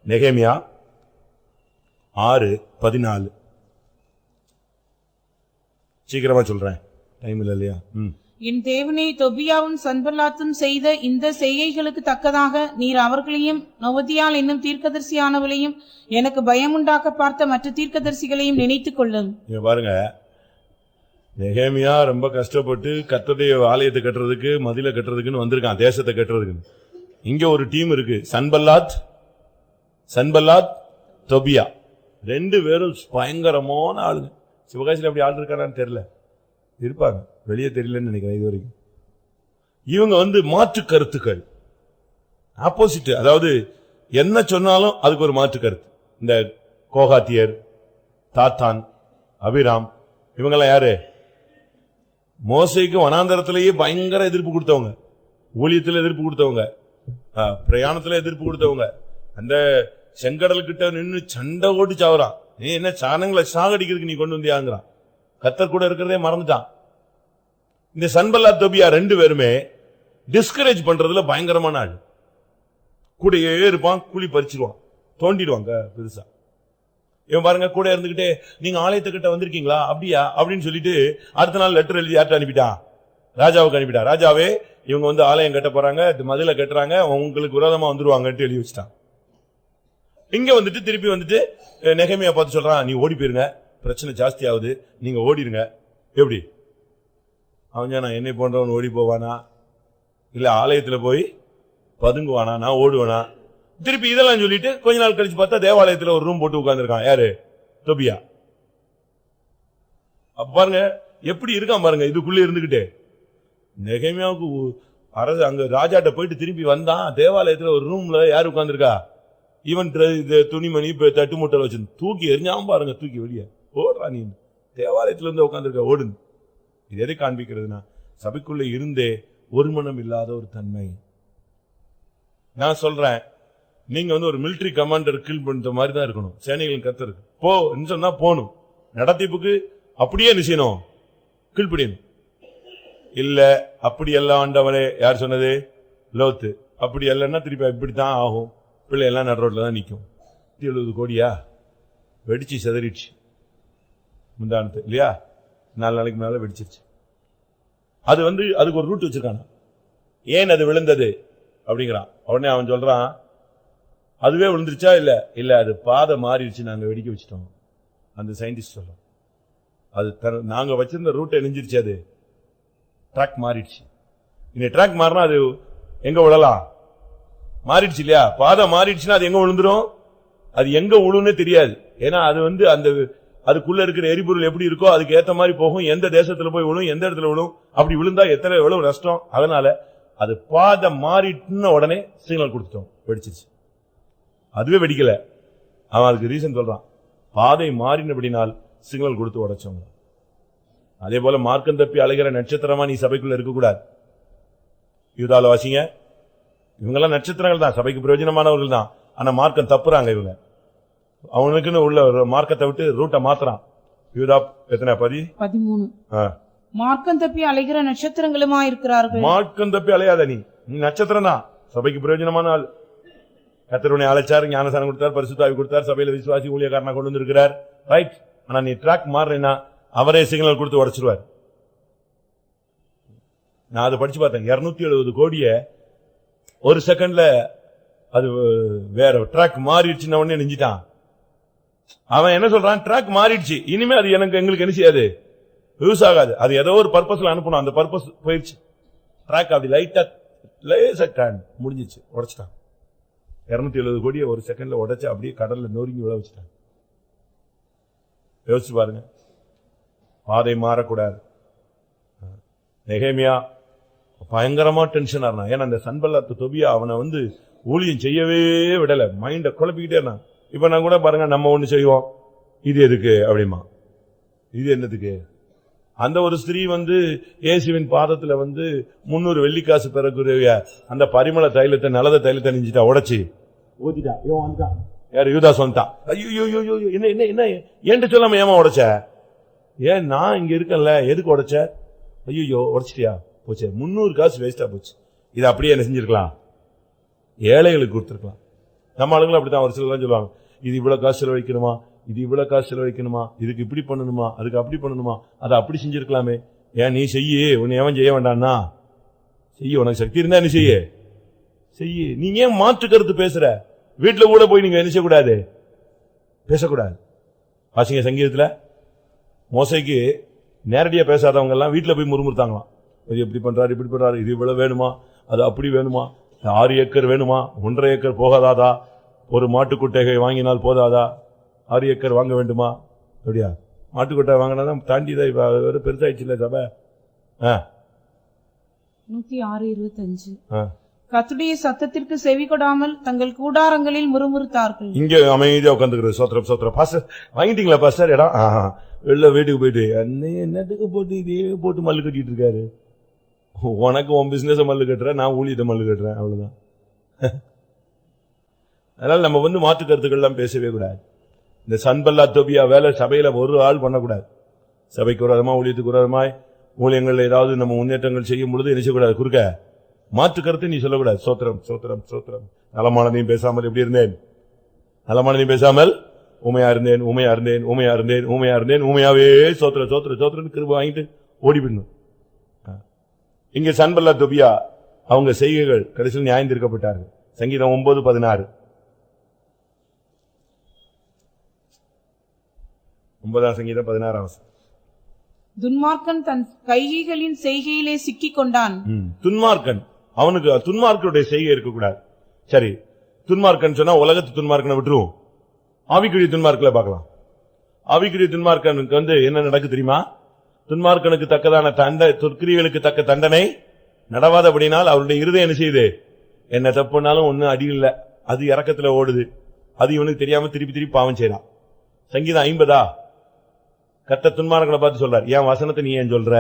நெகேமியா 6:14. சீக்கிரமா சொல்றேன், டைம் இல்ல இல்லையா?
என் தேவனே, தொபியாவும் சன்பல்லாத்தும் செய்த இந்த செய்கைகளுக்கு தக்கதாக நீர் அவர்களையும் நொவதியால் என்னும் தீர்க்கதரிசியானவளையும் எனக்கு பயமுண்டாக்க பார்த்த மற்ற தீர்க்கதரிசிகளையும் நினைத்துக் கொள்ளும்.
பாருங்க, நெகேமியா ரொம்ப கஷ்டப்பட்டு கர்த்தருடைய ஆலயத்தை கட்டுறதுக்கு, மதில கட்டுறதுக்குன்னு வந்திருக்கான், தேசத்தை கட்டுறதுக்கு. இங்க ஒரு டீம் இருக்கு, சன்பல்லாத் தொபியா. 2 பேரும் பயங்கரமான ஆளுங்க. சிவகாசியில் அப்படி ஆள் இருக்கான்னு தெரியல, இருப்பாங்க, வெளியே தெரியலன்னு நினைக்கிறேன் இது வரைக்கும். இவங்க மாற்று கருத்துக்கள், ஆப்போசிட். அதாவது என்ன சொன்னாலும் அதுக்கு ஒரு மாற்று கருத்து. இந்த கோகாத்தியர், தாத்தான், அபிராம், இவங்கெல்லாம் யாரு? மோசேக்கு வனாந்தரத்திலேயே பயங்கர எதிர்ப்பு கொடுத்தவங்க, ஊழியத்தில் எதிர்ப்பு கொடுத்தவங்க, பிரயாணத்துல எதிர்ப்பு கொடுத்தவங்க. அந்த செங்கடல் கிட்ட நின்று சண்டை ஓட்டு சாவறான். நீ என்ன சாணங்களை சாகடிக்கிறதுக்கு நீ கொண்டு வந்தியாங்கிறான். கர்த்தர் கூட இருக்கிறதே மறந்துட்டான். இந்த சன்பல்லாத் தொபியா 2 பேருமே டிஸ்கரேஜ் பண்றதுல பயங்கரமான ஆள். கூடையே இருப்பான், கூலி பறிச்சிருவான், தோண்டிடுவாங்க பெருசா. இவன் பாருங்க, கூட இருந்துகிட்டே நீங்க ஆலயத்தை கிட்ட வந்திருக்கீங்களா, அப்படியா அப்படின்னு சொல்லிட்டு அடுத்த நாள் லெட்டர் எழுதி யார்கிட்ட அனுப்பிட்டான்? ராஜாவுக்கு அனுப்பிட்டான். ராஜாவே, இவங்க ஆலயம் கட்ட போறாங்க, மதில கட்டுறாங்க, உங்களுக்கு விரோதமா வந்துருவாங்கன்னு எழுதி வச்சுட்டான். இங்க திருப்பி நெகேமியா பார்த்து சொல்றான், நீ ஓடி போயிருங்க, பிரச்சனை ஜாஸ்தி ஆகுது, நீங்க ஓடிடுங்க. எப்படி அவன் நான் என்னை போன்றவன் ஓடி போவானா, இல்ல ஆலயத்துல போய் பதுங்குவானா, நான் ஓடுவானா? திருப்பி இதெல்லாம் சொல்லிட்டு கொஞ்ச நாள் கழிச்சு பார்த்தா தேவாலயத்துல ஒரு ரூம் போட்டு உட்கார்ந்துருக்கான். யாரு? தொபியா. பாருங்க எப்படி இருக்கான் பாருங்க. இதுக்குள்ள இருந்துகிட்டே நெகேமியாவுக்கு அரசு அங்க ராஜாட்ட போயிட்டு திரும்பி வந்தான். தேவாலயத்துல ஒரு ரூம்ல யாரு உட்கார்ந்துருக்கா? ஈவன் துணிமணி தட்டு மூட்டை வச்சு தூக்கி எரிஞ்சாம பாருங்க, தூக்கி வெளியே ஓடுறா. நீ தேவாலயத்துல இருந்து உட்காந்துருக்க, ஓடுன்னு. இது எதை காண்பிக்கிறதுனா, சபைக்குள்ள இருந்தே ஒரு மனம் இல்லாத ஒரு தன்மை. நான் சொல்றேன், நீங்க ஒரு மிலிட்டரி கமாண்டர் கீழ் பண்ற மாதிரி தான் இருக்கணும். சேனைகளின் கர்த்தருக்கு போ சொன்னா போகணும். நடத்திப்புக்கு அப்படியே நிச்சயணும், கீழ்படியணும். இல்ல அப்படி எல்லாம் ஆண்டவரே, யார் சொன்னது? லோத்து. அப்படி இல்லைன்னா திருப்பி இப்படித்தான் ஆகும். பிள்ளை எல்லாம் நடு ரோட்ல தான் நிற்கும். 70 கோடியா வெடிச்சு செதறிடுச்சு முந்தானத்து, இல்லையா? 4 நாளைக்கு மேல வெடிச்சிருச்சு. அது அதுக்கு ஒரு ரூட் வச்சிருக்காங்க. ஏன் அது விழுந்தது அப்படிங்கிறான். உடனே அவன் சொல்றான், அதுவே விழுந்துருச்சா? இல்ல இல்ல, அது பாதை மாறிடுச்சு, நாங்க வெடிக்க வச்சிட்டோம். அந்த சயின்டிஸ்ட் சொல்றான், அது நாங்க வச்சிருந்த ரூட் இணைஞ்சிருச்சு, அது ட்ராக் மாறிடுச்சு. இந்த ட்ராக் மாறினா அது எங்க விழலாம்? மாறிடுச்சு இல்லையா? பாதை மாறிடுச்சுன்னா அது எங்க விழுந்துரும்? அது எங்க விழுன்னு தெரியாது. ஏன்னா அது அந்த அதுக்குள்ள இருக்கிற எரிபொருள் எப்படி இருக்கோ அதுக்கு ஏத்த மாதிரி போகும். எந்த தேசத்துல போய் விழும், எந்த இடத்துல விழும், அப்படி விழுந்தா எவ்வளவு நஷ்டம். அதனால அது பாதை மாறிட்டுன்னு உடனே சிக்னல் கொடுத்துட்டோம், வெடிச்சிருச்சு. அதுவே வெடிக்கல. அவன் அதுக்கு ரீசன் சொல்றான், பாதை மாறினபடினால் சிக்னல் கொடுத்து உடைச்சவங்க. அதே போல மார்க்கம் தப்பி அலைகிற நட்சத்திரமா நீ சபைக்குள்ள இருக்கக்கூடாது. யூதால வாசிங்க, இவங்கெல்லாம் நட்சத்திரங்கள் தான், சபைக்கு பிரயோஜனமானவர்கள் தான். ஆனா மார்க்கம் தப்புறாங்க இவங்க. அவனுக்குன்னு உள்ள மார்க்கத்தை விட்டு ரூட்டை மாத்துறான். யூதா எத்தனை 13.
மார்க்கம் தப்பி அலைகிற நட்சத்திரங்களுமா இருக்கிறார்கள்.
மார்க்கம் தப்பி அலையாத நீ நட்சத்திரம் தான், சபைக்கு பிரயோஜனமான ஆள். கர்த்தர் அழைச்சார், ஞானசானம் கொடுத்தார், பரிசுத்த ஆவி கொடுத்தார், சபையில விசுவாசி ஊழியக்காரனா கொண்டு வந்திருக்கிறார், ரைட். ஆனா நீ ட்ராக் மாறினா அவரே சிக்னல் கொடுத்து உடைச்சிருவார். நான் அதை படிச்சு பார்த்தேன். 270 கோடியை ஒரு செகண்ட்ல அது வேற ட்ராக் மாறிடுச்சுன்னு உடனே நெஞ்சிட்டான். அவன் என்ன சொல்றான், ட்ராக் மாறிடுச்சு, இனிமே அது எங்களுக்கு என்ன செய்யாது, யூஸ் ஆகாது. அது ஏதோ ஒரு பர்பஸ்ல அனுப்பணும், அந்த பர்பஸ் போயிடுச்சு. ட்ராக் அப்படி லைட்டா முடிஞ்சிச்சு, உடைச்சிட்டான். 270 கோடியை ஒரு செகண்ட்ல உடைச்சு அப்படியே கடல்ல நொறுங்கி விழ வச்சுட்டான். யோசிச்சு பாருங்க. பாதை மாறக்கூடாது. நெகேமியா பயங்கரமா டென்ஷன் ஆனா, ஏன்னா அந்த சன்பல்லாத் தொபியா அவனை ஊழியம் செய்யவே விடல, மைண்ட குழப்பிக்கிட்டே இருந்தான். இப்ப நான் கூட பாருங்க, நம்ம ஒண்ணு செய்வோம், இது எதுக்கு அப்படிமா, இது என்னதுக்கு? அந்த ஒரு ஸ்திரீ இயேசுவின் பாதத்துல 300 வெள்ளிக்காசு பெறக்கூடிய அந்த பரிமள தைலத்தை, நலத தைலத்தை நெஞ்சிட்டா, உடைச்சி ஊத்திட்டா. இவன் வந்துட்டான், யாரு? யூதாஸ் வந்துட்டான். ஐயோ என்ன என்ன என்ன ஏன்ட்டு சொல்லாம ஏமா உடைச்ச? ஏன் நான் இங்க இருக்கேன்ல, எதுக்கு உடைச்ச? ஐயோ உடைச்சிட்டியா, போச்சு, 300 காசு வேஸ்டா போச்சு. இது அப்படியே என்ன செஞ்சிருக்கலாம், ஏழைகளுக்கு கொடுத்துருக்கலாம். நம்ம ஆளுங்களும் அப்படித்தான் ஒரு சிலர் சொல்லுவாங்க, இது இவ்வளவு காசு செலவழிக்கணுமா, இது இவ்வளவு காசு செலவழிக்கணுமா, இதுக்கு இப்படி பண்ணணுமா, அதுக்கு அப்படி பண்ணணுமா, அதை அப்படி செஞ்சிருக்கலாமே. ஏன் நீ செய்ய, உன்னை எவன் செய்ய வேண்டாம்னா செய்ய, உனக்கு சக்தி இருந்தா என்ன செய்ய. நீங்க ஏன் மாற்று கருத்து பேசுற? வீட்டுல கூட போய் நீங்க என்ன செய்யக்கூடாது, பேசக்கூடாது. வாசிங்க சங்கீதத்துல, மோசைக்கு நேரடியா பேசாதவங்க எல்லாம் வீட்டுல போய் முறுமுறுத்தாங்களாம். இது எப்படி பண்றாரு, இப்படி பண்றாரு, இது இவ்வளவு வேணுமா, அது அப்படி வேணுமா, 6 ஏக்கர் வேணுமா, 1.5 ஏக்கர் போகாதாதா, ஒரு மாட்டுக்குட்டையை வாங்கினால் போதாதா, 6 ஏக்கர் வாங்க வேண்டுமா? அப்படியா? மாட்டுக்குட்டை வாங்கினாதான் தாண்டிதான் பெருசாயிடுச்சு இல்ல சபை.
106:25. கர்த்தருடைய சத்தத்திற்கு செவி கொடாமல் தங்கள் கூடாரங்களில் முறுமுறுத்தார்கள்.
இங்க அமைதியா உட்காந்துக்கிறது. சோத்திரம் சோத்திரம். பாஸ்டர் வாங்கிட்டீங்களா பாஸ்டர் இடம்? வெளில வீட்டுக்கு போயிட்டு என்னத்துக்கு போட்டு இதே போட்டு மல்லு கட்டிட்டு இருக்காரு. உனக்கு உன் பிசினஸ் மல்லு கட்டுற, நான் ஊழியத்தை மல்லு கட்டுறேன், அவ்வளவுதான். அதனால நம்ம மாற்று கருத்துக்கள் எல்லாம் பேசவே கூடாது. இந்த சன்பல்லாத் தொபியா வேலை சபையில ஒரு ஆள் பண்ணக்கூடாது. சபைக்கு விரோதமா, ஊழியத்துக்கு விரோதமாய், ஊழியங்கள் ஏதாவது நம்ம முன்னேற்றங்கள் செய்யும் பொழுது என்ன செய்யக்கூடாது, குறுக்க மாற்று கருத்து நீ சொல்லக்கூடாது. சோத்திரம் சோத்திரம் சோத்திரம். நலமானதையும் பேசாமல் எப்படி இருந்தேன், நலமானதையும் பேசாமல் ஊமையா இருந்தேன், ஊமையா இருந்தேன், ஊமையா இருந்தேன், ஊமையா இருந்தேன், ஊமையாவே சோத்திர சோத்திர சோத்திரன்னு கிருபை வாங்கிட்டு ஓடி போயிடணும். இங்க சன்பல்லாத் தொபியா அவங்க செய்கைகள் கடைசியில் நியாயம் தீர்க்கப்பட்டார்கள். சங்கீதம் 9:16. 9ஆம் சங்கீதம் 16ஆம்.
துன்மார்க்கன் தன் கைகளின் செய்கையிலே சிக்கிக் கொண்டான்.
துன்மார்க்கன், அவனுக்கு துன்மார்க்கனுடைய செய்கை இருக்கக்கூடாது. சரி, துன்மார்க்கன் சொன்னா உலகத்து துன்மார்க்கனை விட்டுருவோம், ஆவிக்குரிய துன்மார்க்கலை பார்க்கலாம். ஆவிக்குரிய துன்மார்க்கனுக்கு என்ன நடக்கு தெரியுமா? துன்மார்க்கனுக்கு தக்கதான துர்க்கிரியர்களுக்கு தக்க தண்டனை நடவாதபடினால் அவருடைய இருதயம் என்ன செய்யுது, என்ன தப்புனாலும் ஒண்ணு அடி இல்ல, அது இறக்கத்துல ஓடுது, அது இவனுக்கு தெரியாம திருப்பி திருப்பி பாவம் செய்யறான். சங்கீதம் 50 கர்த்தர் துன்மார்க்கனை பார்த்து சொல்றார், ஏன் வசனத்தை நீ ஏன் சொல்ற,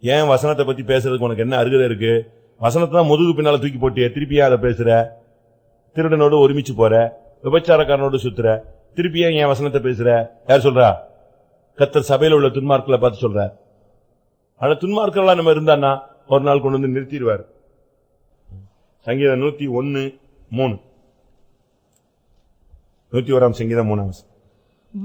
ஏன் வசனத்தை பத்தி பேசுறதுக்கு உனக்கு என்ன அருகதை இருக்கு? வசனத்தை தான் முதுகு பின்னால தூக்கி போட்டிய, திருப்பியா அதை பேசுற? திருடனோடு ஒருமிச்சு போற, விபச்சாரக்காரனோடு சுத்துற, திருப்பியா என் வசனத்தை பேசுற? யார் சொல்றா? கர்த்தர் சபையில உள்ள துன்மார்க்களை பார்த்து சொல்ற. ஆனா துன்மார்க்கெல்லாம் நம்ம இருந்தான்னா ஒரு நாள் கொண்டு நிறுத்திடுவார். சங்கீதம் 101:3. 101ஆம் சங்கீதம் 3.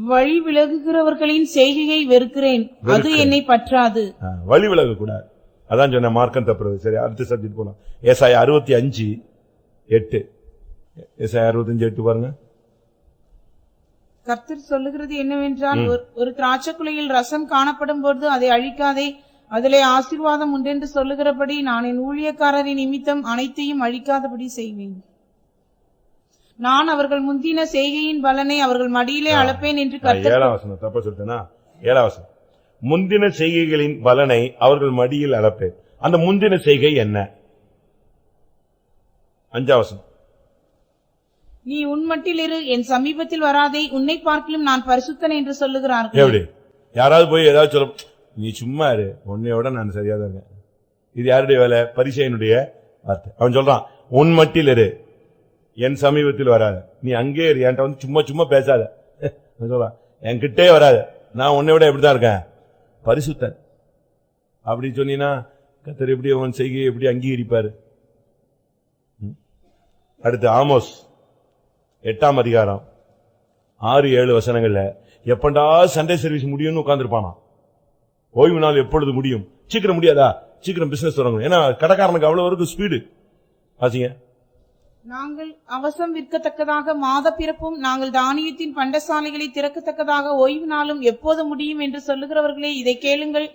வழி விலகுகிறவர்களின் செய்கையை வெறுக்கிறேன், அது என்னை பற்றாது.
வழி விலக கூடாது. அதான் சொன்ன மார்க்கம் தப்புறது. சரி, அடுத்த சப்ஜெக்ட் போலாம். ஏசாயா 65:8. ஏசாயா 65:8 பாருங்க.
கர்த்தர் சொல்லுகிறது என்னவென்றால், ஒரு திராட்சைக்குலையில் ரசம் காணப்படும் பொழுது அதை அழிக்காதே, அதிலே ஆசீர்வாதம் உண்டென்று சொல்லுகிறபடி நான் என் ஊழியக்காரரின் நிமித்தம் அனைத்தையும் அழிக்காதபடி செய்வேன். நான் அவர்கள் முந்தின செய்கையின் பலனை அவர்கள் மடியிலே அளப்பேன் என்று கர்த்தர்.
7ஆம் வசனம் தப்பா சொல்லிட்டேனா? 7ஆம் வசனம். முந்தின செய்கைகளின் பலனை அவர்கள் மடியில் அளப்பேன். அந்த முந்தின செய்கை என்ன? 5ஆம் வசனம்.
நீ உன்மட்டில் இரு, என் சமீபத்தில் வராதே, உன்னை பார்க்கிலும் நான் பரிசுத்தன் என்று சொல்லுகிறார்கள்.
எப்படி? யாராவது போய் ஏதாவது சொல்ல, நீ சும்மா இரு, உன்னையோட நான் சரியாதான் இருக்கேன். இது யாருடைய வேலை? பரிசேயனுடைய வார்த்தை. அவன் சொல்றான், உன் மட்டில் இரு, என் சமீபத்தில் வராத. நீ அங்கே இரு, என்கிட்ட வந்து சும்மா சும்மா பேசாத. சொல்றான், என்கிட்டே வராத, நான் உன்னை விட எப்படிதான் இருக்கேன்? பரிசுத்தன். அப்படி சொன்னீங்கன்னா கர்த்தர் எப்படி அவன் செய்கையை எப்படி அங்கீகரிப்பாரு? அடுத்து ஆமோஸ் 8ஆம் அதிகாரம் 6-7 வசனங்கள்ல, எப்பண்டா சண்டே சர்வீஸ் முடியும்னு உட்கார்ந்துருப்பானா. ஓய்வு நாள் எப்பொழுது முடியும்? சீக்கிரம் முடியாதா? சீக்கிரம் பிசினஸ் தொடங்கணும். ஏன்னா கடைக்காரனுக்கு அவ்வளவு வரைக்கும் ஸ்பீடு. ஆச்சுங்க. நாங்கள்
அவசம் விற்கத்தக்கதாக மாத பிறப்பும் நாங்கள் தானியத்தின் பண்டசாலைகளை திறக்கத்தக்கதாக ஓய்வு நாளும் எப்போது முடியும் என்று சொல்லுகிறவர்களே, இதை கேளுங்கள்.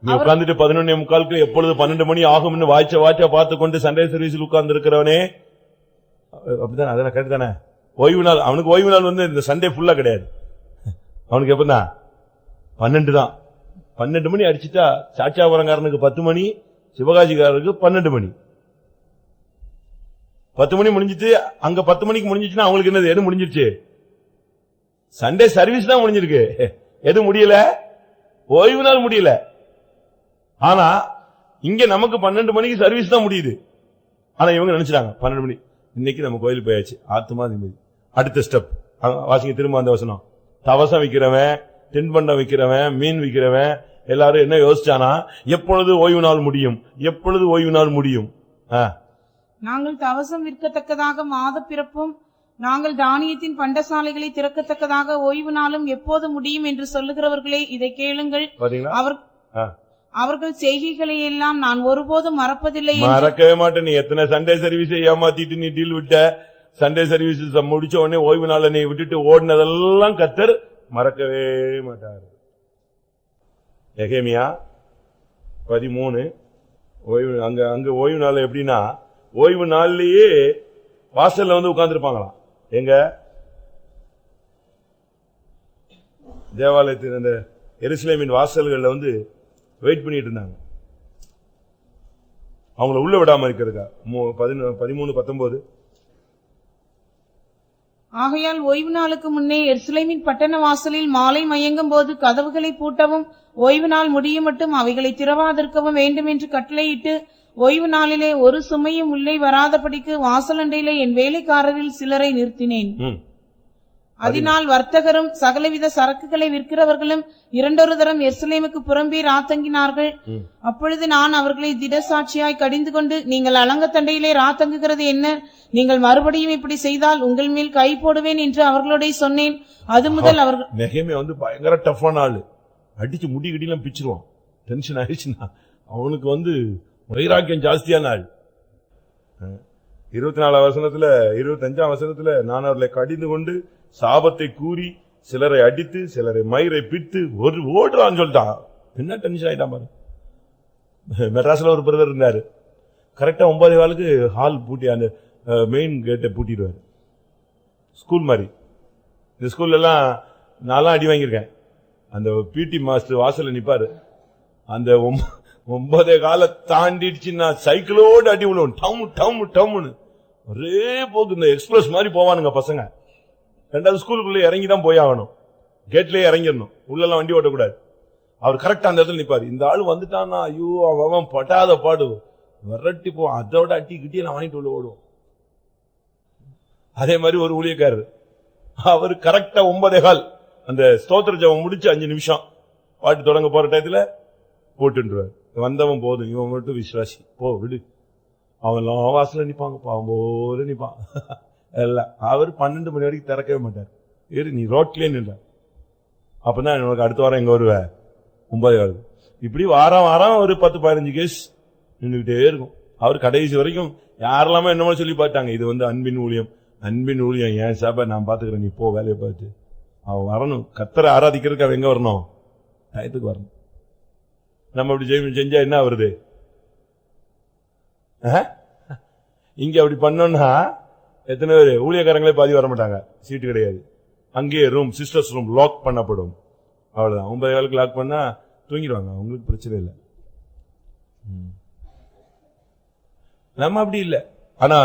நீ உட்கார்ந்துட்டு 11:45 எப்பொழுது 12 மணி ஆகும்னு வாய்ச்சா பார்த்து கொண்டு சண்டே சர்வீஸில் உட்கார்ந்து இருக்கிறவனே, அப்படித்தானே? அதெல்லாம் கரெக்ட் தானே? ஓய்வு நாள், அவனுக்கு ஓய்வு நாள் வந்து இந்த சண்டே ஃபுல்லா கிடையாது. அவனுக்கு எப்பதான் 12 தான். 12 மணி அடிச்சுட்டா சாட்சாபுரங்காரனுக்கு 10 மணி, சிவகாசிக்காரருக்கு 12 மணி. 10 மணி முடிஞ்சிட்டு அங்க 10 மணிக்கு முடிஞ்சிச்சுன்னா அவங்களுக்கு என்னது? எது முடிஞ்சிருச்சு? சண்டே சர்வீஸ் தான் முடிஞ்சிருக்கு. எது முடியல? ஓய்வு நாள் முடியல. ஆனா இங்க நமக்கு 12 மணிக்கு சர்வீஸ் தான் முடியுது. ஆனா இவங்க நினைச்சாங்க 12 மணி இன்னைக்கு நம்ம கோயிலுக்கு போயாச்சு, ஆத்துமா நிம்மதி. அடுத்த ஸ்டெப் வாசிங்க திரும்ப அந்த வசனம். தவசம் விக்கிறவன், தின்பண்டம் விக்கிறவன், மீன் விக்கிறவன் எல்லாரும் என்ன யோசிச்சானா, எப்பொழுது ஓய்வு நாள் முடியும்? எப்பொழுது ஓய்வு நாள் முடியும்?
நாங்கள் தவசம் விற்கத்தக்கதாக மாத பிறப்பும் நாங்கள் தானியத்தின் பண்டசாலைகளை திறக்கத்தக்கதாக ஓய்வு நாளும் எப்போது முடியும் என்று சொல்லுகிறவர்களே, இதை கேளுங்கள். அவர்கள் செய்கைகளை எல்லாம் நான் ஒருபோதும் மறப்பதில்லை.
மறக்கவே மாட்டேன். நீ எத்தனை சண்டே சர்வீஸை ஏமாத்திட்டு நீ டீல் விட்ட, சண்டே சர்வீஸ் முடிச்ச உடனே ஓய்வு நாளை நீ விட்டுட்டு ஓடினதெல்லாம் கர்த்தர் மறக்கவே மாட்டார். எகேமியா 13 ஓய்வு. அங்க ஓய்வு நாள் எப்படின்னா, ஓய்வு நாள்லயே வாசல்ல வந்து உட்கார்ந்து இருப்பாங்களாம். எங்க தேவாலயத்தில் அந்த எருசலேமின் வாசல்கள்ல வந்து வெயிட் பண்ணிட்டு இருந்தாங்க, அவங்கள உள்ள விடாம இருக்கிறதுக்கா. 13-19.
ஆகையால் ஓய்வு நாளுக்கு முன்னே எருசலேமின் பட்டண வாசலில் மாலை மயங்கும் போது கதவுகளை பூட்டவும், ஓய்வு நாள் முடியும் மட்டும் அவைகளை திறவாதிருக்கவும் வேண்டும் என்று கட்டளையிட்டு, ஓய்வு நாளிலே ஒரு சுமையும் உள்ளே வராதபடிக்கு வாசலண்டையிலே என் வேலைக்காரரில் சிலரை நிறுத்தினேன். அதனால் வர்த்தகரும் சகலவித சரக்குகளை விற்கிறவர்களும் 2 தரம் எருசலேமுக்கு புறம்பே ராத்தங்கினார்கள். அப்பொழுது நான் அவர்களை திடசாட்சியாய் கடிந்து கொண்டு, நீங்கள் அலங்கத்தண்டையிலே ராத்தங்குகிறது என்ன? நீங்கள் மறுபடியும் இப்படி செய்தால் உங்கள் மேல் கை போடுவேன் என்று அவர்களோட சொன்னேன். அது முதல் அவர்கள். நெகேமியா வந்து பயங்கர டஃப்பான ஆளு. அடிச்சு முடி கிடிலாம் பிச்சிருவான். டென்ஷன் ஆயிடுச்சுன்னா அவனுக்கு வந்து வைராக்கியம் ஜாஸ்தியான ஆள். 24ஆம் வசனத்துல 25ஆம் வசனத்துல நான் அவர்களை கடிந்து கொண்டு சாபத்தை கூறி சிலரை அடித்து சிலரை மயிரை பித்து ஓடுறான்னு சொல்லிட்டான். என்ன டென்ஷன் ஆயிட்டான் பாரு. மெட்ராஸ்ல ஒரு பிரதர் இருந்தாரு. கரெக்டா 9:15 ஹால் பூட்டி அந்த மெயின் கேட்டை பூட்டிடுவாரு. ஸ்கூல் மாதிரி. இந்த ஸ்கூல்ல எல்லாம் நான்லாம் அடி வாங்கியிருக்கேன். அந்த பிடி மாஸ்டர் வாசல்ல நிப்பாரு. அந்த 9:15 தாண்டிடுச்சுன்னா சைக்கிளோடு அடி விழுவும். டம் டம் டம்னு ஒரே போக்கு. இந்த எக்ஸ்பிரஸ் மாதிரி போவானுங்க பசங்க. 2வது ஸ்கூலுக்குள்ள இறங்கிதான் போய் ஆகணும். கேட்லயே இறங்கிடணும். உள்ளெல்லாம் வண்டி ஓட்டக்கூடாது. அவர் கரெக்டா அந்த இடத்துல நிப்பாரு. இந்த ஆளு வந்துட்டான்னா ஐயோ அவன் பட்டாத பாடு விரட்டி போவான். அதோட அட்டி கிட்டியே நான் வாங்கிட்டு உள்ள ஓடுவோம். அதே மாதிரி ஒரு ஊழியக்காரர், அவரு கரெக்டா 9:15 அந்த ஸ்தோத்திர ஜெபம் முடிச்சு 5 நிமிஷம் பாட்டு தொடங்க போற டயத்துல போட்டுருவார். வந்தவன் போதும், இவன் மட்டும் விசுவாசி, போ விடு. அவன் வாசல நிப்பாங்க, பாவம் போல நிப்பான் எல்லாம். அவர் 12 மணி வரைக்கும் திறக்கவே மாட்டார். ஏறு நீ ரோட்லயே நின்ற. அப்பதான் உனக்கு அடுத்த வாரம் எங்க வருவ? 9:15.
இப்படி வாரம் வாரம் ஒரு 10-15 கேஸ் நின்றுகிட்டே இருக்கும். அவர் கடைசி வரைக்கும் யாரெல்லாமோ என்னமோ சொல்லி பார்த்தாங்க, இது அன்பின் ஊழியம், அன்பின் ஊழியம், ஏன் சாப்பா நான் பாத்துக்கிறேன், நீ போ வேலையை பார்த்து. அவன் வரணும், கர்த்தரை ஆராதிக்கிறதுக்கு அவன் எங்க வரணும்? டயத்துக்கு வரணும். நம்ம அப்படி செஞ்சா என்ன வருது? இங்க அப்படி பண்ணோம்னா எத்தனை பேர் ஊழியக்காரங்களே பாதி வர மாட்டாங்க, சீட்டு கிடையாது. அங்கேயே ரூம், சிஸ்டர்ஸ் ரூம் லாக் பண்ணப்படும். அவ்வளவுதான், 9 வேலைக்கு லாக் பண்ணா தூங்கிடுவாங்க, அவங்களுக்கு பிரச்சனை இல்லை. நம்ம அப்படி இல்லை. ஆனா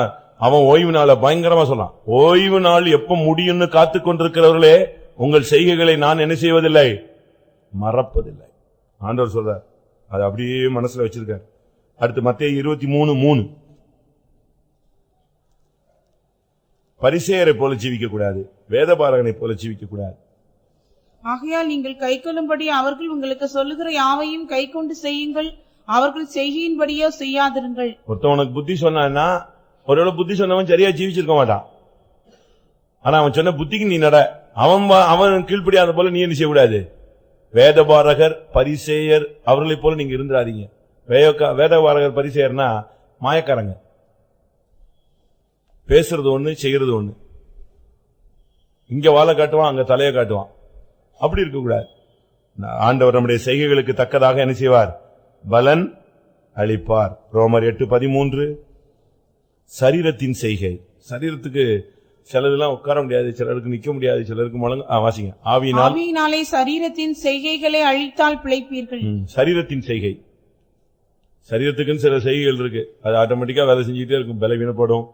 அவன் ஓய்வு நாளை பயங்கரமா சொன்னான். ஓய்வு நாள் எப்ப முடியும்னு காத்து கொண்டிருக்கிறவர்களே, உங்கள் செய்கைகளை நான் என்ன செய்வதில்லை, மறப்பதில்லை. ஆண்டவர் சொல்றார், அது அப்படியே மனசுல வச்சிருக்கார். அடுத்து மத்தேயு 23:3, பரிசேயரை போல ஜீவிக்க கூடாது, வேதபாரகனை போல ஜீவிக்க கூடாது.
ஆகையால் நீங்கள் கைக்கொள்ளும்படி அவர்கள் உங்களுக்கு சொல்லுகிற யாவையும் கைக்கொண்டு செய்யுங்கள், அவர்கள் செய்கையின்படியோ செய்யாதிருங்கள்.
ஒருத்தவனுக்கு புத்தி சொன்னான்னா, ஒருவேளை புத்தி சொன்னவன் சரியா ஜீவிச்சிருக்க மாட்டான். ஆனா அவன் சொன்ன புத்திக்கு நீ நட, அவன் கீழ்ப்படியாத போல நீ என்ன செய்யக்கூடாது. வேதபாரகர் பரிசேயர் அவர்களை போல நீங்க இருந்துடாதீங்க. வேதபாரகர் பரிசேயர்னா மாயக்காரங்க, பேசுறது ஒண்ணு செய்யறது ஒண்ணு. இங்க வாழை காட்டுவான், அங்க தலையை காட்டுவான். அப்படி இருக்க கூடாது. ஆண்டவர் நம்முடைய செய்கைகளுக்கு தக்கதாக என்ன செய்வார், பலன் அளிப்பார். ரோமர் 8:13, சரீரத்தின் செய்கை. சரீரத்துக்கு சிலதெல்லாம் உட்கார முடியாது, சிலருக்கு நிக்க முடியாது, சிலருக்கு முழங்க. வாசிங்க. ஆவியினாலே
சரீரத்தின் செய்கைகளை அழித்தால் பிழைப்பீர்கள்.
சரீரத்தின் செய்கை, சரீரத்துக்குன்னு சில செய்கைகள் இருக்கு, அது ஆட்டோமேட்டிக்கா வேலை செஞ்சுட்டே இருக்கும், பலவீனப்படும்.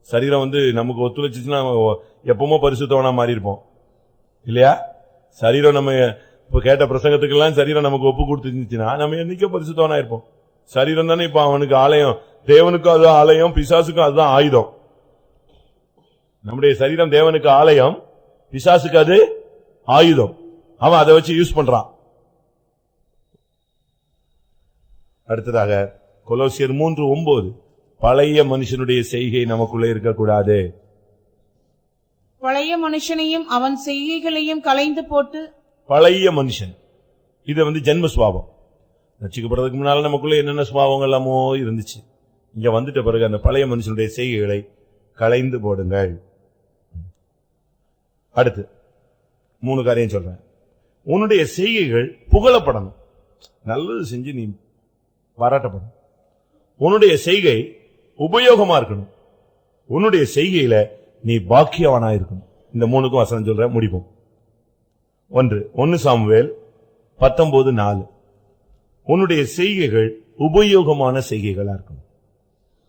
சரீரம் நமக்கு ஒத்துழைச்சுன்னா எப்பவுமோ பரிசுத்தவனா மாறி இருப்போம் இல்லையா? சரீரம் நம்ம இப்ப கேட்ட பிரசங்கத்துக்கெல்லாம் சரீரம் நமக்கு ஒப்பு கொடுத்துருந்துச்சுன்னா நம்ம என்னைக்கோ பரிசுத்தவனா இருப்போம். சரீரம் தானே இப்ப அவனுக்கு ஆலயம், தேவனுக்கும் அதுதான் ஆலயம், பிசாசுக்கும் அதுதான் ஆயுதம். நம்முடைய சரீரம் தேவனுக்கு ஆலயம், பிசாசுக்கு அது ஆயுதம். அவன் அதை வச்சு யூஸ் பண்றான். அடுத்ததாக கொலோசியர் 3:9, பழைய மனுஷனுடைய செய்கை நமக்குள்ளே இருக்கக்கூடாது.
பழைய மனுஷனையும் அவன் செய்கைகளையும் களைந்து போட்டு.
பழைய மனுஷன் இது ஜென்ம சுபாவம். ரட்சிக்கப்படுறதுக்கு முன்னால நமக்குள்ள என்னென்ன சுபாவங்கள் எல்லாமோ இருந்துச்சு. இங்க வந்துட்ட பிறகு அந்த பழைய மனுஷனுடைய செய்கைகளை களைந்து போடுங்கள். அடுத்து 3 காரியம் சொல்றேன். உன்னுடைய செய்கைகள் புகழப்படணும், நல்லது செஞ்சு நீ பாராட்டப்படும். உன்னுடைய செய்கை உபயோகமா இருக்கணும். உன்னுடைய செய்கையில நீ பாக்கியவானா இருக்கணும். இந்த 3க்கும் வசனம் சொல்ற, முடிப்போம். 1 சாமுவேல் 19:4, உன்னுடைய செய்கைகள் உபயோகமான செய்கைகளா இருக்கணும்.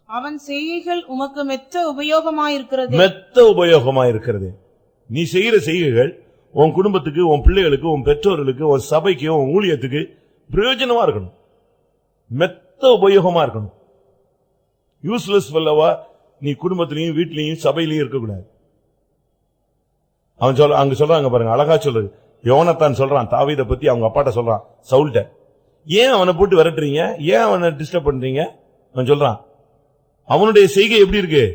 அவன் செய்கைகள் உமக்கு மெத்த உபயோகமாயிருக்கிறது.
மெத்த உபயோகமாயிருக்கிறது. நீ செய்கிற செய்கைகள் உன் குடும்பத்துக்கு, உன் பிள்ளைகளுக்கு, உன் பெற்றோர்களுக்கு, உன் சபைக்கு, உன் ஊழியத்துக்கு பிரயோஜனமா இருக்கணும். மெத்த உபயோகமா இருக்கணும். யூஸ்லெஸ் ஃபெல்லோவா நீ குடும்பத்திலையும் வீட்டிலையும் சபையிலையும் இருக்கக்கூடாது. அவன் அங்க சொல்றாங்க பாருங்க, அழகா சொல்றது. யோனத்தான் சொல்றான் தாவீதை பத்தி, அவங்க அப்பாட்ட சொல்றான் சவுல்ட்ட, ஏன் அவனை போட்டு விரட்டுறீங்க, ஏன் அவனை டிஸ்டர்ப் பண்றீங்க? அவன் சொல்றான், அவனுடைய செய்கை எப்படி இருக்கு,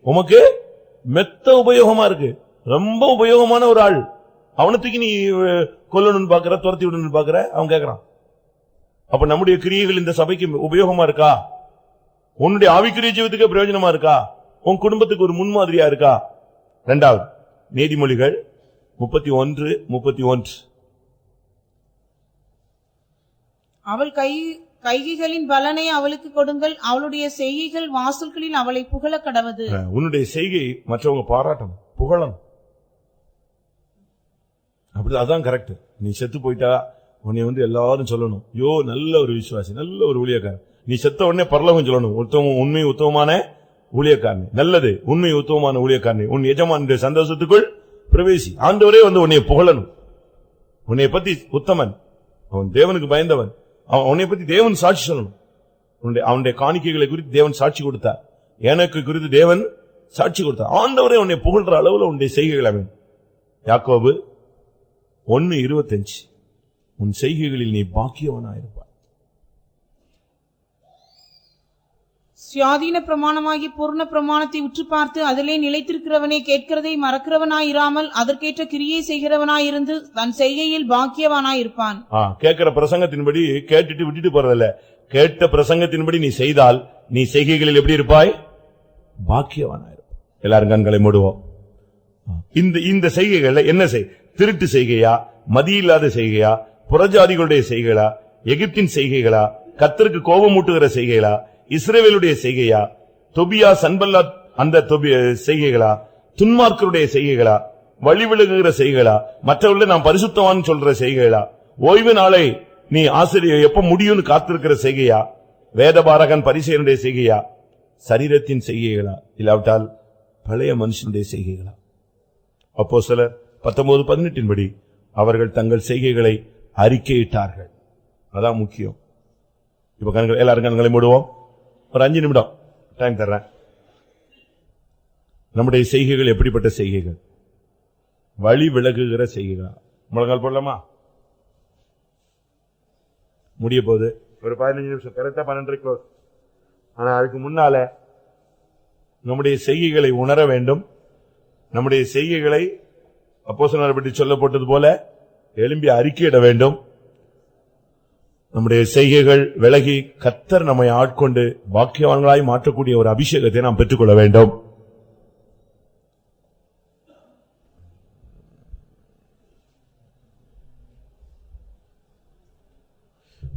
உமக்கு மெத்த உபயோகமா இருக்கு, ரொம்ப உபயோகமான ஒரு ஆள். அவனத்துக்கு நீ கொல்லணும்னு பாக்குற, துரத்தி விடணும்னு பாக்குற. அவன் கேட்கறான், அப்ப நம்முடைய கிரியைகள் இந்த சபைக்கு உபயோகமா இருக்கா? உன்னுடைய ஆவிக்குரிய ஜீவிதத்துக்கு பிரயோஜனமா இருக்கா? உன் குடும்பத்துக்கு ஒரு முன்மாதிரியா இருக்கா? 2வது நீதிமொழிகள் 31:31,
அவள் கைகளின் பலனை அவளுக்கு கொடுங்கள், அவளுடைய செய்கைகள் வாசல்களில் அவளை புகழ கடவது.
உன்னுடைய செய்கை மற்றவங்க பாராட்டணும், புகழணும். அப்படி அதான் கரெக்ட். நீ செத்து போயிட்டா உன்னை எல்லாரும் சொல்லணும், யோ நல்ல ஒரு விசுவாசி, நல்ல ஒரு ஊழியக்காரன். நீ செத்த உடனே பரலோகம் சொல்லணும், உண்மை உத்தமமான ஊழியக்காரன், நல்லது உண்மை உத்தமமான ஊழியக்காரன், உன் எஜமானுடைய சந்தோஷத்துக்குள் பிரவேசி. ஆண்டவரே உன்னை புகழணும். உன்னை பத்தி உத்தமன், அவன் தேவனுக்கு பயந்தவன், உன்னை பத்தி தேவன் சாட்சி சொல்லணும். அவனுடைய காணிக்கைகளை குறித்து தேவன் சாட்சி கொடுத்தார், எனக்கு குறித்து தேவன் சாட்சி கொடுத்தார். ஆண்டவரே உன்னை புகழ்ற அளவுல உன்னுடைய செய்கைகள் அவன். யாக்கோபு 1:25, உன் செய்கைகளில் நீ பாக்கியவனாயிருப்பாய்.
சுயாதீன பிரமாணமாகி பூர்ண பிரமாணத்தை உற்று பார்த்து அதிலே நிலைத்திருக்கிறவனே கேட்கிறதை மறக்கிறவனாயிராமல் அதற்கேற்ற கிரியை செய்கிறவனாயிருந்து தன் செய்கையில் பாக்கியவானாயிருப்பான்.
கேட்கிற பிரசங்கத்தின்படி கேட்டுட்டு விட்டுட்டு போறதில்ல. கேட்ட பிரசங்கத்தின்படி நீ செய்தால் நீ செய்கைகளில் எப்படி இருப்பாய்? பாக்கியவானாயிருப்பாய். எல்லாரும் கண்களை மூடுவோம். இந்த செய்கைகள்ல என்ன திருட்டு செய்கையா, மதியில்லாத செய்கையா, புறஜாதிகளுடைய செய்கைகளா, எகிப்தின் செய்கைகளா, கர்த்தருக்கு கோபமூட்டுகிற செய்கைகளா, இஸ்ரவேலுடைய செய்கையா, தொபியா சன்பல்லாத் அந்த செய்கைகளா, துன்மார்க்கருடைய செய்கைகளா, வழி விலகுகிற செய்கைகளா, மற்றவர்கள் நாம் பரிசுத்தவான் சொல்ற செய்கைகளா, ஓய்வு நாளை நீ ஆசிரியர் எப்ப முடியும்னு காத்திருக்கிற செய்கையா, வேதபாரகன் பரிசேயனுடைய செய்கையா, சரீரத்தின் செய்கைகளா, இல்லாவிட்டால் பழைய மனுஷனுடைய செய்கைகளா? அப்போஸ்தலர் 19:18 படி அவர்கள் தங்கள் செய்கைகளை அறிக்கையிட்டார்கள். அதான் முக்கியம். இப்ப எல்லாரும் கண்களை மூடுவோம். ஒரு 5 நிமிடம் டைம் தர்றேன். நம்முடைய செய்கைகள் எப்படிப்பட்ட செய்கைகள்? வழி விலகுகிற செய்கைகளா? முழங்கால் போடலாமா? முடிய போகுது. ஒரு 15 நிமிஷம், கரெக்டா 12 க்ளோஸ். ஆனா அதுக்கு முன்னால நம்முடைய செய்கைகளை உணர வேண்டும். நம்முடைய செய்கைகளை அப்போஸ்தலரை பற்றி சொல்லப்பட்டது போல எழும்பி அறிக்கையிட வேண்டும். நம்முடைய செய்கைகள் விலகி கர்த்தர் நம்மை ஆட்கொண்டு பாக்கியவான்களாய் மாற்றக்கூடிய ஒரு அபிஷேகத்தை நாம் பெற்றுக்கொள்ள வேண்டும்.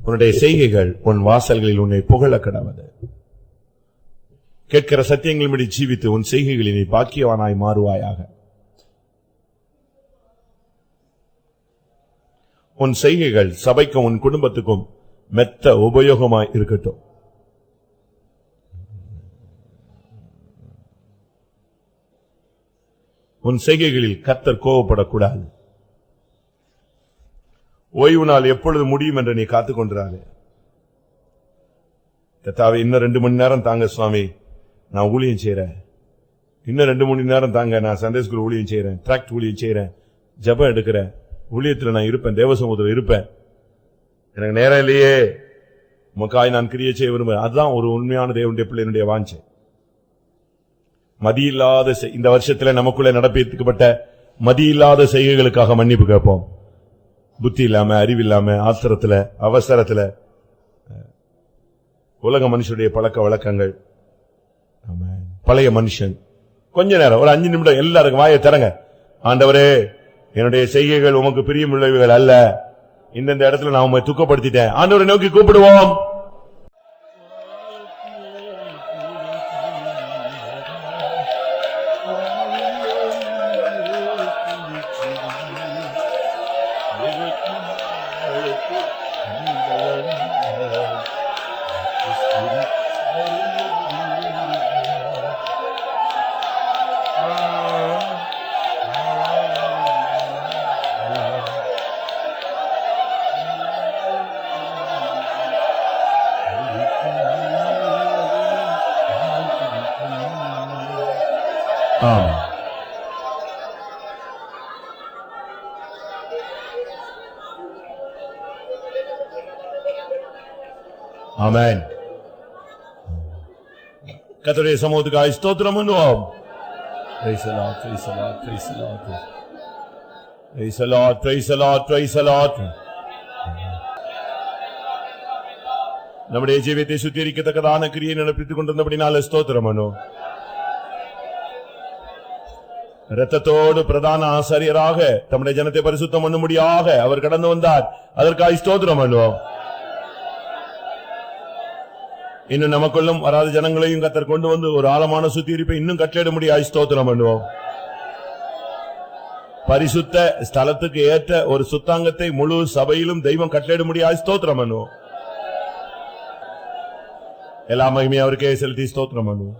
உன்னுடைய செய்கைகள் உன் வாசல்களில் உன்னை புகழ கடவது. கேட்கிற சத்தியங்களின்படி ஜீவித்து உன் செய்கைகளில் நீ பாக்கியவானாய் மாறுவாயாக. உன் செய்கைகள் சபைக்கும் உன் குடும்பத்துக்கும் மெத்த உபயோகமாய் இருக்கட்டும். உன் செய்கைகளில் கர்த்தர் கோபப்படக்கூடாது. ஓய்வு நாள் எப்பொழுது முடியும் என்று நீ காத்துக் கொண்டிராதே. கர்த்தாவே, இன்னும் 2 மணி நேரம் தாங்க சுவாமி, நான் ஊழியம் செய்யறேன். இன்னும் 2 மணி நேரம் தாங்க, நான் சண்டே ஸ்கூல் ஊழியம் செய்யறேன், டிராக்ட் ஊழியம் செய்யறேன், ஜெபம் எடுக்கிறேன், ஊழியத்தில் நான் இருப்பேன், தேவசமூகத்தில் இருப்பேன், எனக்கு நேரம் இல்லையே, உமக்காய் நான் கிரியை செய்ய விரும்புகிறேன். அதுதான் ஒரு உண்மையான தேவனுடைய பிள்ளையினுடைய வாஞ்சை. மதியில்லாத இந்த வருஷத்துல நமக்குள்ளே நடப்பிக்கப்பட்ட மதியில்லாத செய்கைகளுக்காக மன்னிப்பு கேட்போம். புத்தி இல்லாம, அறிவில்லாம, ஆத்திரத்துல, அவசரத்துல, உலக மனுஷனுடைய பழக்க வழக்கங்கள், பழைய மனுஷன். கொஞ்ச நேரம், ஒரு 5 நிமிடம் எல்லாருக்கும் வாயை திறங்க. ஆண்டவரே, என்னுடைய செய்கைகள் உமக்கு பிரியமுள்ளவைகள் அல்ல, இந்த இடத்துல நான் உம்மை துக்கப்படுத்திட்டேன். ஆண்டவரை நோக்கி கூப்பிடுவோம். ஆமென். கர்த்தருடைய சமூகத்துக்காக ஸ்தோத்திரம் பண்ணுவோம். Praise the Lord, praise the Lord, praise the Lord. Praise the Lord, praise the Lord, praise the Lord. நம்முடைய ஜீவியத்தை சுத்திகரிக்கத்தக்கதான கிரியை நடப்பித்துக் கொண்டிருந்தபடினால ஸ்தோத்திரம் பண்ணுவோம். இரத்தத்தோடு பிரதான ஆசாரியராக தம்முடைய ஜனத்தை பரிசுத்தம் பண்ணும்படியாக அவர் கடந்து வந்தார். அதற்காக ஸ்தோத்திரம் பண்ணுவோம். இன்னும் நமக்குள்ளும் வராத ஜனங்களையும் கர்த்தர் கொண்டு வந்து ஒரு ஆழமான சுத்திகரிப்பை இன்னும் கட்டளையிட முடியாது. ஸ்தோத்திரம் பண்ணுவோம். பரிசுத்த ஸ்தலத்துக்கு ஏற்ற ஒரு சுத்தாங்கத்தை முழு சபையிலும் தெய்வம் கட்டளையிட முடியாது. ஸ்தோத்திரம் பண்ணுவோம். எல்லா மகிமையும் அவருக்கே செலுத்தி ஸ்தோத்திரம் பண்ணுவோம்.